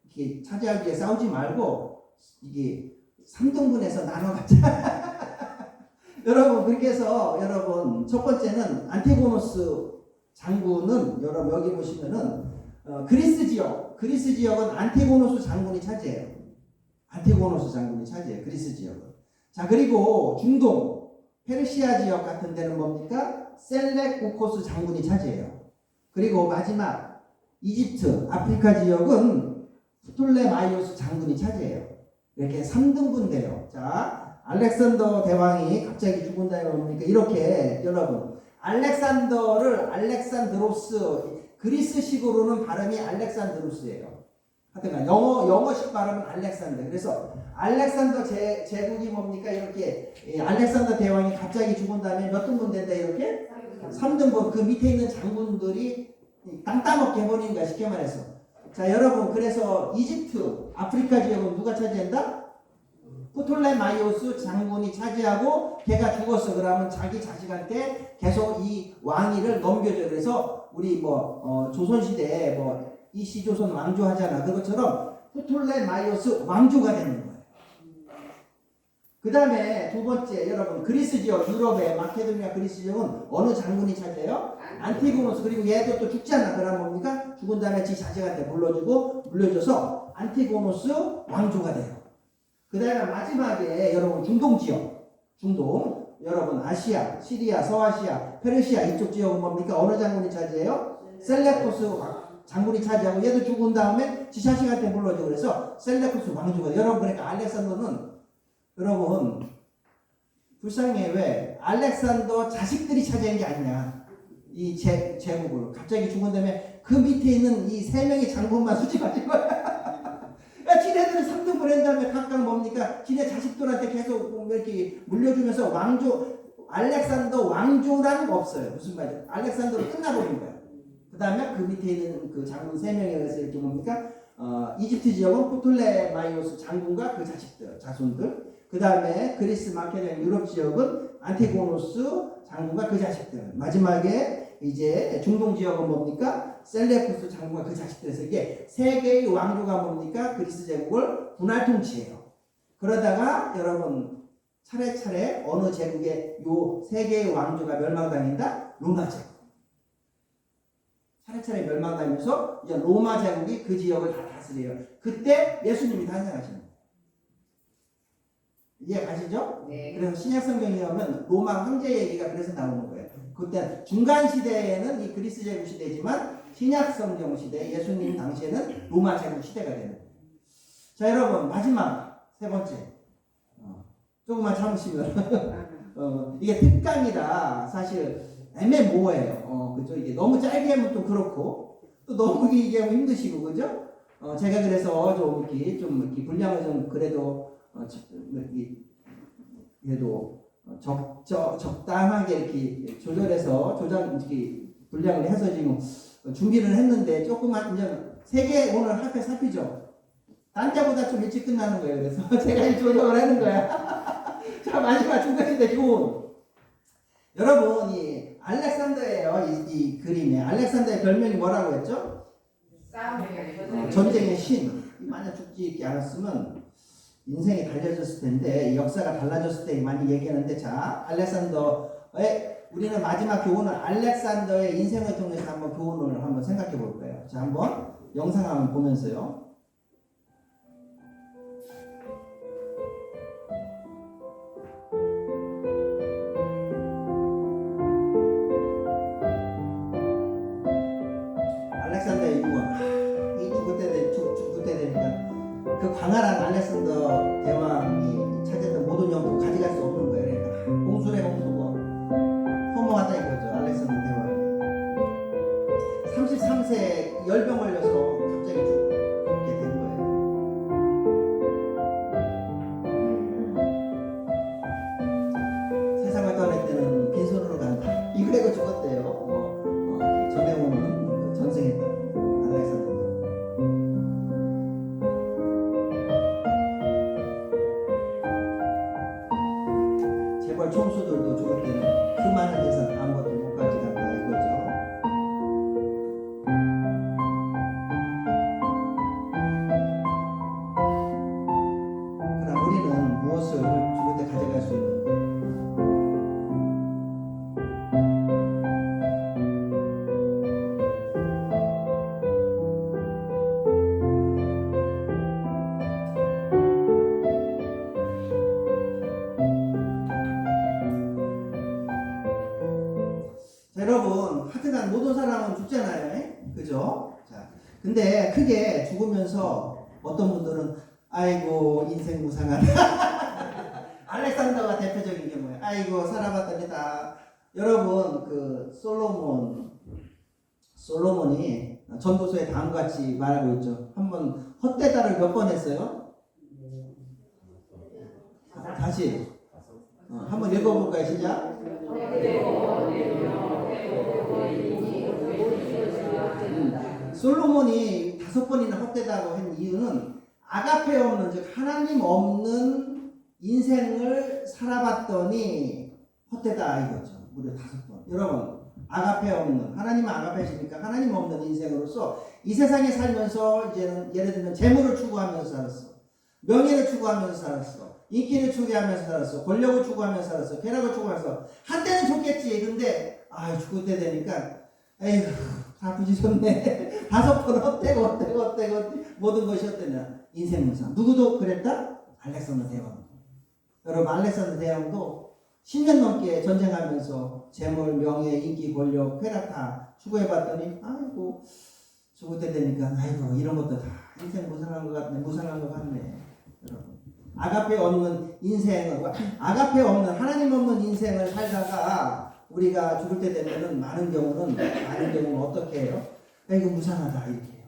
이렇게 차지하기 위해 싸우지 말고 이게 3등분해서 나눠 갖자. 여러분 그렇게 해서 여러분 첫 번째는 안티고노스 장군은 여러분 여기 보시면은 그리스 지역은 안티고노스 장군이 차지해요. 안티고노스 장군이 차지해요. 그리스 지역은. 자 그리고 중동 페르시아 지역 같은 데는 뭡니까? 셀레우코스 장군이 차지해요. 그리고 마지막 이집트 아프리카 지역은 프톨레마이오스 장군이 차지해요. 이렇게 3등분돼요. 자 알렉산더 대왕이 갑자기 죽은다고 그러니까 이렇게 여러분 알렉산더를 알렉산드로스 그리스식으로는 발음이 알렉산드로스예요. 하여튼간 영어식 발음은 알렉산더. 그래서 알렉산더 제국이 뭡니까? 이렇게 알렉산더 대왕이 갑자기 죽은 다음에 몇 등분 된다 이렇게? 3등분. 그 밑에 있는 장군들이 땅 따먹게 해버리는 거야 쉽게 말해서. 자 여러분 그래서 이집트 아프리카 지역은 누가 차지한다? 프톨레마이오스 장군이 차지하고 걔가 죽었어. 그러면 자기 자식한테 계속 이 왕위를 넘겨줘. 그래서 우리 조선시대에 이시조선 왕조 하잖아. 그것처럼 프톨레마이오스 왕조가 되는 거예요. 그 다음에 두 번째 여러분 그리스 지역 유럽의 마케도니아 그리스 지역은 어느 장군이 차지해요? 안티고노스. 그리고 얘도 또 죽잖아. 그러면 뭡니까? 죽은 다음에 지 자식한테 물려줘서 안티고노스 왕조가 돼요. 그 다음에 마지막에 여러분 중동 지역, 중동, 여러분 아시아, 시리아, 서아시아, 페르시아 이쪽 지역은 뭡니까? 어느 장군이 차지해요? 셀레코스 장군이 차지하고 얘도 죽은 다음에 지샤시한테 물러줘. 그래서 셀레코스 왕조가 여러분 그러니까 알렉산더는 여러분 불쌍해. 왜? 알렉산더 자식들이 차지한 게 아니냐. 이 제국을 갑자기 죽은 다음에 그 밑에 있는 이 세 명의 장군만 수집하신 거야. 야, 지네들은 3등분 한 다음에 각각 뭡니까? 지네 자식들한테 계속 이렇게 물려주면서 알렉산더 왕조라는 거 없어요. 무슨 말이죠? 알렉산더로 끝나버린 거야. 그 다음에 그 밑에 있는 그 장군 3명에 의해서 이렇게 뭡니까? 이집트 지역은 포톨레마이오스 장군과 그 자식들, 자손들. 그 다음에 그리스 마케도니아 유럽 지역은 안티고노스 장군과 그 자식들. 마지막에 이제 중동 지역은 뭡니까? 셀레쿠스 장군과 그 자식들에서 이게 세 개의 왕조가 뭡니까? 그리스 제국을 분할 통치해요. 그러다가 여러분 차례차례 어느 제국의 요 세 개의 왕조가 멸망당한다? 로마 제국. 차례차례 멸망당하면서 이제 로마 제국이 그 지역을 다 다스려요. 그때 예수님이 탄생하시는 거예요. 이해 가시죠? 네. 그래서 신약 성경에 보면 로마 황제 얘기가 그래서 나오는 거예요. 그때 중간 시대에는 이 그리스 제국 시대지만 신약 성경 시대 예수님 당시에는 로마 제국 시대가 되는 거예요. 자 여러분 마지막 세 번째 조금만 참으시면 이게 특강이라 사실 애매모호해요. 그죠? 이게 너무 짧게 하면 좀 그렇고 또 너무 길게 하면 힘드시고 그죠? 제가 그래서 좀 이렇게 분량을 좀 그래도 그래도 적당하게 이렇게 조절해서 이렇게 분량을 해서 지금 준비를 했는데 조금만 이제 3개 오늘 학교 살피죠. 딴 때보다 좀 일찍 끝나는 거예요. 그래서 제가 이 조절을 하는 거야. 자 마지막 중간인데 좋은 여러분 이 알렉산더예요. 이 그림에 알렉산더의 별명이 뭐라고 했죠? 전쟁의 신. 만약 죽지 않았으면 인생이 달라졌을 텐데 역사가 달라졌을 때 많이 얘기하는데 자 알렉산더의 우리는 마지막 교훈은 알렉산더의 인생을 통해서 한번 교훈을 한번 생각해 볼 거예요. 자 한번 영상 한번 보면서요. 알렉산더의 이유가 이 죽을 때 되니까 그 광활한 알렉산더 대왕이 찾았던 모든 영토 가져갈 수 없는 거예요. 그러니까 공술의 공수고 허무하다 이거죠. 알렉산더 대왕이 33세 열병 걸려서 갑자기 죽게 된 거예요. 세상을 떠날 때는 빈손으로 간다. 이그레고 죽었대요. 전해오는 전승했다. 알렉산더. 재벌 총수들도 죽을 때는 그 많은 재산 아무것도 못 가져간다 이거죠. 그럼 우리는 무엇을 죽을 때 가져갈 수 있는가? 자, 여러분 하여튼간 모든 사람은 죽잖아요. 그죠? 자, 근데 크게 죽으면서 어떤 분들은 아이고 인생 무상하다. 알렉산더가 대표적인 경우예요. 아이고 살아봤답니다. 여러분 그 솔로몬이 전도서에 다음과 같이 말하고 있죠. 한번 헛되다를 몇 번 했어요? 다시 한번 읽어볼까요? 시작. 솔로몬이 5번이나 헛되다고 한 이유는 아가페 없는 즉 하나님 없는 인생을 살아봤더니 헛되다 이거죠. 무려 5번. 여러분 아가페 없는 하나님은 아가페시니까 하나님 없는 인생으로서 이 세상에 살면서 이제는 예를 들면 재물을 추구하면서 살았어. 명예를 추구하면서 살았어. 인기를 추구하면서 살았어. 권력을 추구하면서 살았어. 쾌락을 추구하면서 한때는 좋겠지. 근데 죽을 때 되니까 에휴 다 부지런네. 5번 헛되고 모든 것이 헛되냐. 인생 무상. 누구도 그랬다? 알렉산더 대왕. 여러분 알렉산더 대왕도 10년 넘게 전쟁하면서 재물, 명예, 인기, 권력, 쾌락 다 추구해봤더니 아이고 죽을 때 되니까 아이고 이런 것도 다 인생 무상한 것 같네. 무상한 것 같네. 여러분 아가페 없는 인생은 아가페 없는 하나님 없는 인생을 살다가 우리가 죽을 때 되면은 많은 경우는 어떻게 해요? 이거 무상하다 이렇게 해요.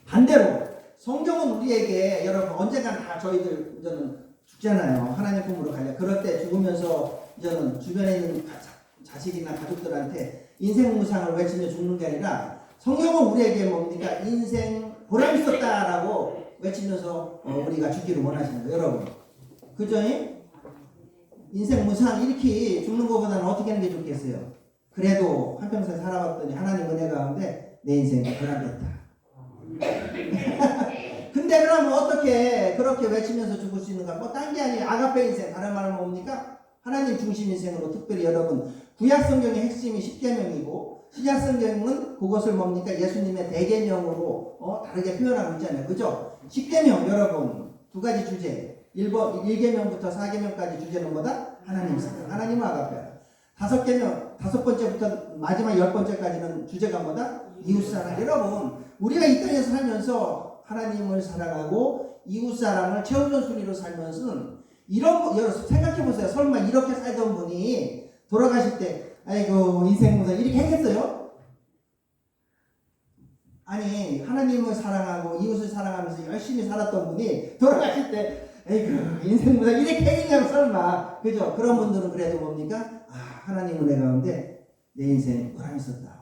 반대로 성경은 우리에게 여러분 언젠가 다 저희들 이제는 죽잖아요. 하나님 품으로 가려. 그럴 때 죽으면서 이제는 주변에 있는 자식이나 가족들한테 인생 무상을 외치며 죽는 게 아니라 성경은 우리에게 뭡니까? 인생 보람 있었다라고 외치면서 우리가 죽기를 원하시는 거예요. 여러분 그죠? 인생 무상 이렇게 죽는 것보다는 어떻게 하는 게 좋겠어요? 그래도 한평생 살아왔더니 하나님 은혜 가운데 내 인생이 보람됐다. 근데 그러면 어떻게 그렇게 외치면서 죽을 수 있는가? 뭐 딴 게 아니에요. 아가페 인생. 다른 말은 뭡니까? 하나님 중심 인생으로 특별히 여러분 구약 성경의 핵심이 십계명이고 신약 성경은 그것을 뭡니까? 예수님의 대계명으로 다르게 표현하고 있잖아요. 그죠? 십계명 여러분 두 가지 주제 1계명부터 4계명까지 주제는 뭐다? 하나님 사랑. 하나님은 아가페야. 5계명 5번째부터 마지막 10번째까지는 주제가 뭐다? 이웃사랑. 여러분 우리가 이 땅에서 살면서 하나님을 사랑하고 이웃사랑을 최우선순위로 살면서는 이런 거 여러분 생각해보세요. 설마 이렇게 살던 분이 돌아가실 때 아이고 인생 무상 이렇게 했겠어요? 아니 하나님을 사랑하고 이웃을 사랑하면서 열심히 살았던 분이 돌아가실 때 아이고 인생 무상 이렇게 했겠냐고 설마. 그죠? 그런 분들은 그래도 뭡니까? 하나님 은혜 가운데 내 인생 보람 있었다.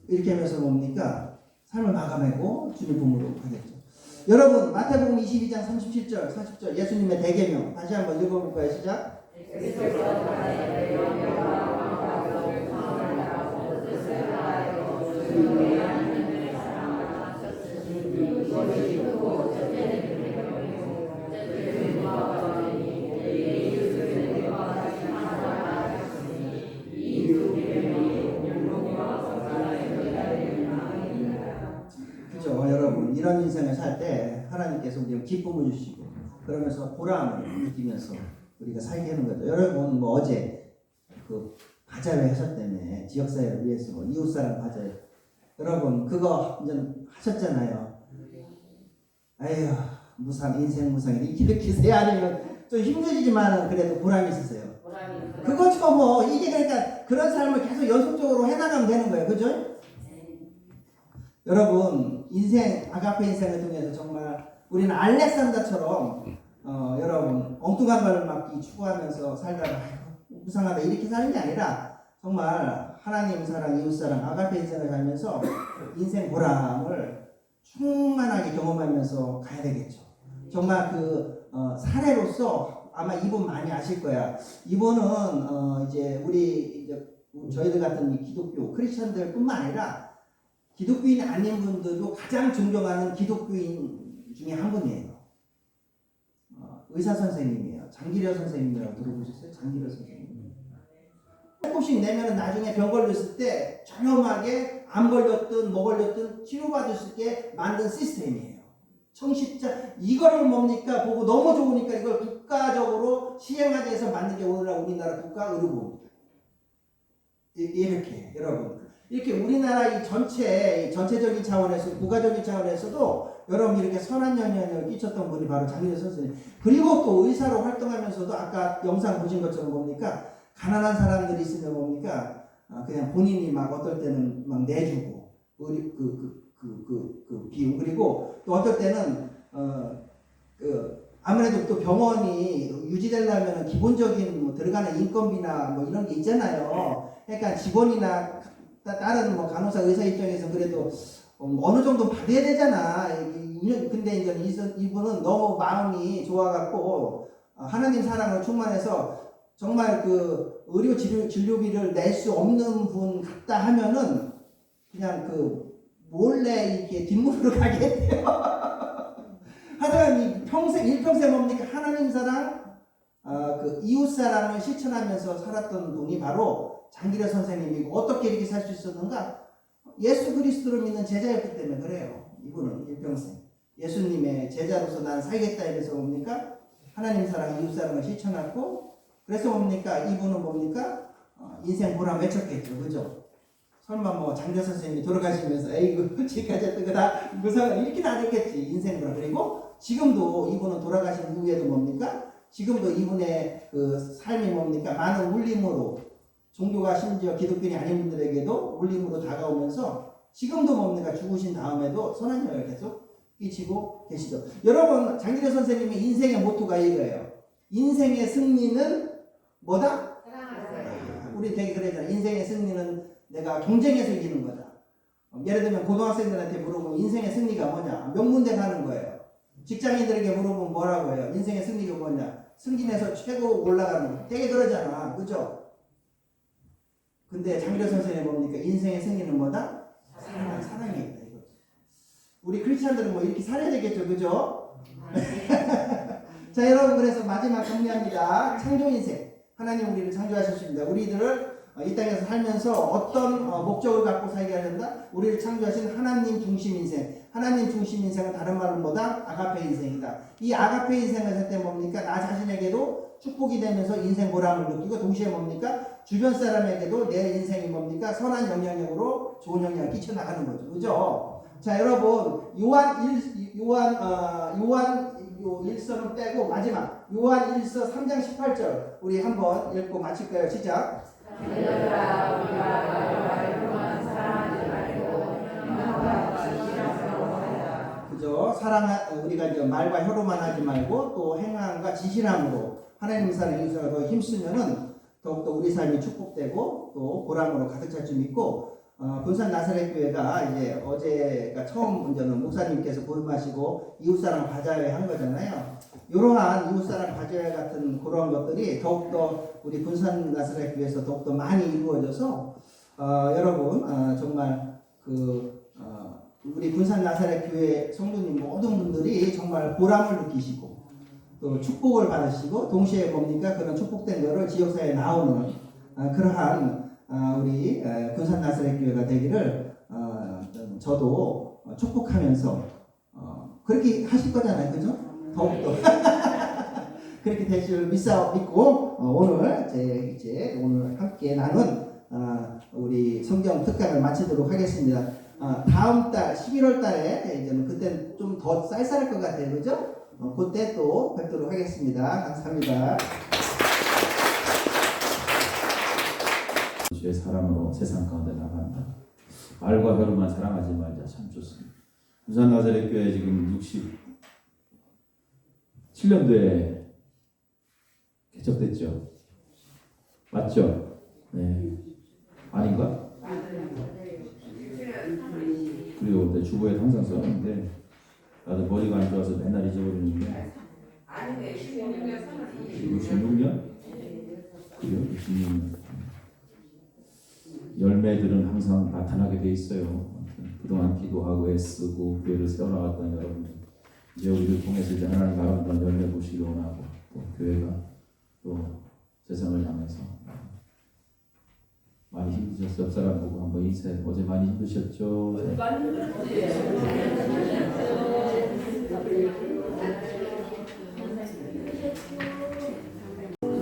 이렇게 하면서 뭡니까? 삶을 마감하고 주님 품으로 가겠죠. 여러분 마태복음 22장 37절 40절 예수님의 대계명 다시 한번 읽어볼까요? 시작. 그죠? 여러분 이런 인생을 살 때 하나님께서 우리에게 기쁨을 주시고 그러면서 보람을 느끼면서 우리가 살게 하는 거죠. 여러분 뭐 어제 그 바자회 하셨다며 지역사회를 위해서 이웃사랑 바자회 여러분 그거 이제 하셨잖아요. 아휴 무상 인생 무상 이렇게 기세요. 아니면 좀 힘들지만 그래도 보람이 있으세요. 그거죠 뭐 이게 그러니까 그런 삶을 계속 연속적으로 해나가면 되는 거예요. 그죠? 여러분 인생 아가페 인생을 통해서 정말 우리는 알렉산더처럼 여러분 엉뚱한 걸 막 추구하면서 살다가 무상하다 이렇게 사는 게 아니라 정말 하나님 사랑 이웃 사랑 아가페 인생을 살면서 인생 보람을 충만하게 경험하면서 가야 되겠죠. 정말 그 사례로서 아마 이분 많이 아실 거야. 이분은 이제 우리 이제 저희들 같은 기독교 크리스천들뿐만 아니라 기독교인이 아닌 분들도 가장 존경하는 기독교인 중에 한 분이에요. 의사 선생님이에요. 장기려 선생님이라고 들어보셨어요? 장기려 선생님. 조금씩 내면은 나중에 병 걸렸을 때 저렴하게 암 걸렸든 뭐 걸렸든 치료받을 수 있게 만든 시스템이에요. 청십자 이거를 뭡니까 보고 너무 좋으니까 이걸 국가적으로 시행하기 위해서 만든 게 우리나라 국가의료보험입니다. 이렇게 여러분 이렇게 우리나라 이 전체적인 차원에서 국가적인 차원에서도 여러분 이렇게 선한 영향을 끼쳤던 분이 바로 장기려 선생님. 그리고 또 의사로 활동하면서도 아까 영상 보신 것처럼 뭡니까 가난한 사람들이 있으면 뭡니까 그냥 본인이 막 어떨 때는 막 내주고 그 비용 그리고 또 어떨 때는 아무래도 또 병원이 유지되려면 기본적인 뭐 들어가는 인건비나 뭐 이런 게 있잖아요. 그러니까 직원이나 다른 뭐 간호사 의사 입장에서 그래도 어느 정도 받아야 되잖아. 근데 이제 이분은 너무 마음이 좋아갖고 하나님 사랑을 충만해서 정말 그 의료 진료비를 낼 수 없는 분 같다 하면은 그냥 그 몰래 이렇게 뒷문으로 가게 했대요. 하여간 일평생 뭡니까 하나님 사랑, 그 이웃 사랑을 실천하면서 살았던 분이 바로 장기려 선생님이고 어떻게 이렇게 살 수 있었는가? 예수 그리스도를 믿는 제자였기 때문에 그래요. 이분은 일평생. 예수님의 제자로서 난 살겠다 이래서 뭡니까? 하나님 사랑, 이웃 사랑을 실천하고 그래서 뭡니까? 이분은 뭡니까? 인생 보람 외쳤겠죠. 그죠? 설마 뭐 장교 선생님이 돌아가시면서 에이구 지금까지 했던 거다 무슨 이렇게 안 했겠지. 인생 보람. 그리고 지금도 이분은 돌아가신 후에도 뭡니까? 지금도 이분의 그 삶이 뭡니까? 많은 울림으로 종교가 심지어 기독교인이 아닌 분들에게도 울림으로 다가오면서 지금도 뭡니까? 죽으신 다음에도 선한 영향을 계속 끼치고 계시죠. 여러분 장기려 선생님의 인생의 모토가 이거예요. 인생의 승리는 뭐다? 우리 되게 그러잖아요. 인생의 승리는 내가 경쟁에서 이기는 거다. 예를 들면 고등학생들한테 물어보면 인생의 승리가 뭐냐? 명문대 가는 거예요. 직장인들에게 물어보면 뭐라고 해요? 인생의 승리가 뭐냐? 승진해서 최고 올라가는 거. 되게 그러잖아. 그죠? 근데 장기려 선생님이 뭡니까? 인생의 승리는 뭐다? 사랑이다. 이거. 우리 크리스찬들은 뭐 이렇게 살아야 되겠죠. 그죠? 자, 여러분 그래서 마지막 정리합니다. 창조 인생. 하나님 우리를 창조하셨습니다. 우리들을 이 땅에서 살면서 어떤 목적을 갖고 살게 하는다? 우리를 창조하신 하나님 중심 인생. 하나님 중심 인생은 다른 말로 뭐다? 아가페 인생이다. 이 아가페 인생을 살 때 뭡니까? 나 자신에게도 축복이 되면서 인생 보람을 느끼고 동시에 뭡니까? 주변 사람에게도 내 인생이 뭡니까? 선한 영향력으로 좋은 영향을 끼쳐나가는 거죠. 그죠? 자, 여러분 요한 1서는 빼고 마지막 요한 1서 3장 18절 우리 한번 읽고 마칠까요? 시작. 그죠? 우리가 이제 말과 혀로만 하지 말고 또 행함과 지실함으로 하나님 사랑 이웃을 더 힘쓰면은 더욱더 우리 삶이 축복되고 또 보람으로 가득 찰 줄 믿고 군산 나사렛 교회가 이제 어제가 처음 문제는 목사님께서 보름하시고 이웃사랑 바자회 한 거잖아요. 이러한 이웃사랑 바자회 같은 그런 것들이 더욱더 우리 군산 나사렛 교회에서 더욱더 많이 이루어져서 여러분 정말 우리 군산 나사렛 교회 성도님 모든 분들이 정말 보람을 느끼시고 또 축복을 받으시고 동시에 뭡니까? 그런 축복된 거를 지역사회에 나오는 그러한 우리 군산 나사렛 교회가 되기를 저도 축복하면서 그렇게 하실 거잖아요. 그죠? 더욱더 그렇게 되실 줄 믿고 오늘 이제 오늘 함께 나눈 우리 성경 특강을 마치도록 하겠습니다. 다음 달 11월 달에 이제는 그때 좀 더 쌀쌀할 것 같아요. 그죠? 그때 또 뵙도록 하겠습니다. 감사합니다. 주의 사랑으로 세상 가운데 나간다. 말과 혀로만 사랑하지 말자. 참 좋습니다. 부산 나사렛 교회 지금 67년도에 개척됐죠. 맞죠? 네. 아닌가? 그리고 내 주보에 항상 썼는데 나도 머리가 안 좋아서 맨날 잊어버리는데 66년? 그래요? 66년. 열매들은 항상 나타나게 돼 있어요. 그동안 기도하고 애쓰고 교회를 세워나갔던 여러분들 이제 우리를 통해서 이제 하나님 아름다운 열매 보시기 원하고 또 교회가 또 세상을 향해서 많이 힘드셨어요. 옆 사람 보고 한번 인사해. 어제 많이 힘드셨죠?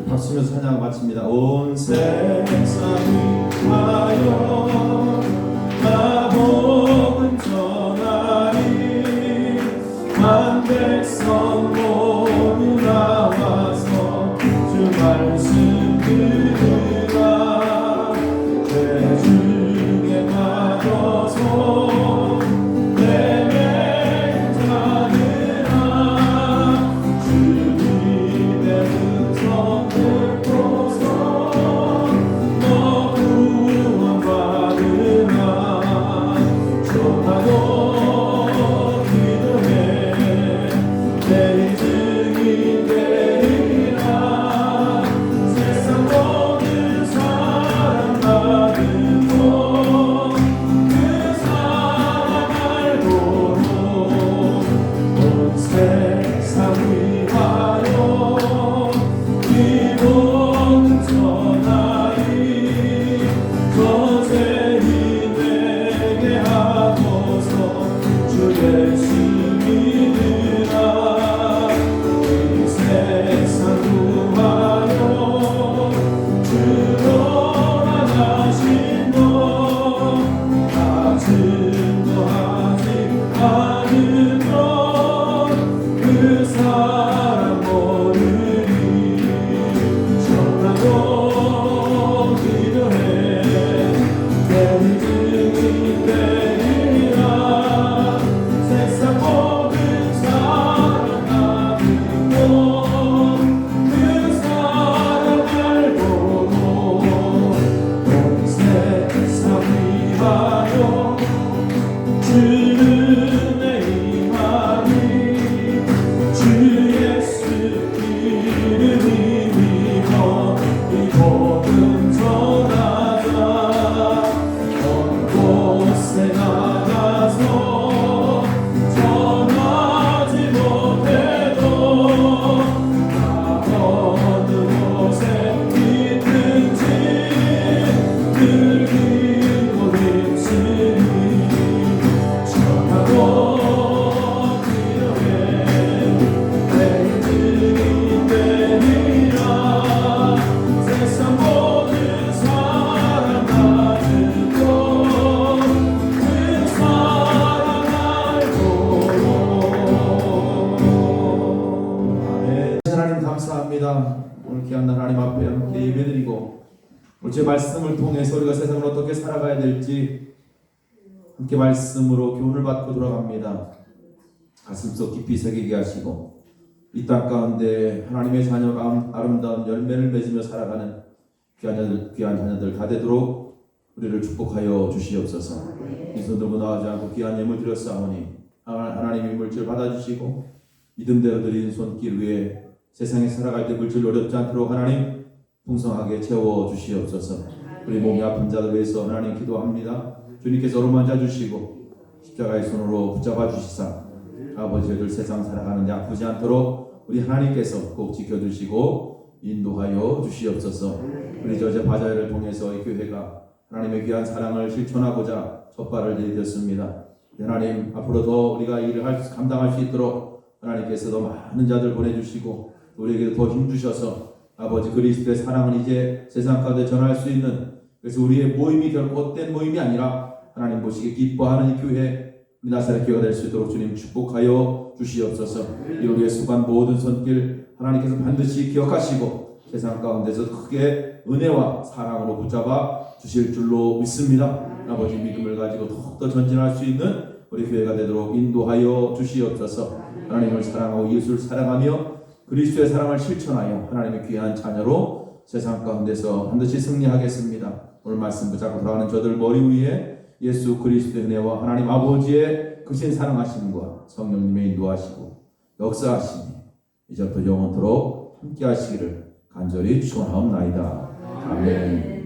박수면서 찬양 마칩니다. 온 세상을 하여 마복은 전하리 만 백성 모두 나와서 주 말씀 들으라 죄 중에 빠져서 내매자들아 주님의 음성 듣고서 너 구원받으라 좋다고 기도해 내 증인 되리라 세상 모든 복음 전하자 먼 곳에 나가서 전하지 못해도 나 어느 곳에 있든지 늘 믿고 있으니 전하고 기도해 내 증인 되리라 세상 모든 사람 다 듣고 그 사랑 알고 아멘. 하나님 감사합니다. 오늘 귀한 날 하나님 앞에 함께 예배드리고 오늘 제 말씀을 통해서 우리가 세상을 어떻게 살아가야 될지 함께 말씀으로 교훈을 받고 돌아갑니다. 가슴속 깊이 새기게 하시고 이 땅 가운데 하나님의 자녀가 아름다운 열매를 맺으며 살아가는 귀한 자녀들 다 되도록 우리를 축복하여 주시옵소서. 이 손 들고 나가지 않고 귀한 예물 드렸사오니 하나님의 물질 받아주시고 믿음대로 드린 손길 위에 세상에 살아갈 때 물질 어렵지 않도록 하나님 풍성하게 채워주시옵소서. 우리 몸이 아픈 자들 위해서 하나님 기도합니다. 주님께서 어루만져 주시고 십자가의 손으로 붙잡아 주시사 아버지들 세상 살아가는데 아프지 않도록 우리 하나님께서 꼭 지켜주시고 인도하여 주시옵소서. 우리 저제 바자회를 통해서 이 교회가 하나님의 귀한 사랑을 실천하고자 첫발을 내딛었습니다. 하나님 앞으로 더 우리가 일을 감당할 수 있도록 하나님께서 더 많은 자들 보내주시고 우리에게 더 힘주셔서 아버지 그리스도의 사랑을 이제 세상 가운데 전할 수 있는, 그래서 우리의 모임이 결코 헛된 모임이 아니라 하나님 보시기에 기뻐하는 이 교회 우리 나사렛 교회가 될 수 있도록 주님 축복하여 주시옵소서. 우리의 수고한 모든 손길 하나님께서 반드시 기억하시고 세상 가운데서 크게 은혜와 사랑으로 붙잡아 주실 줄로 믿습니다. 아버지 믿음을 가지고 더욱더 전진할 수 있는 우리 교회가 되도록 인도하여 주시옵소서. 하나님을 사랑하고 이웃을 사랑하며 그리스도의 사랑을 실천하여 하나님의 귀한 자녀로 세상 가운데서 반드시 승리하겠습니다. 오늘 말씀 붙잡고 돌아가는 저들 머리 위에 예수 그리스도의 은혜와 하나님 아버지의 크신 사랑하심과 성령님의 인도하시고 역사하심이 이제부터 영원토록 함께 하시기를 간절히 축원하옵나이다. 아멘.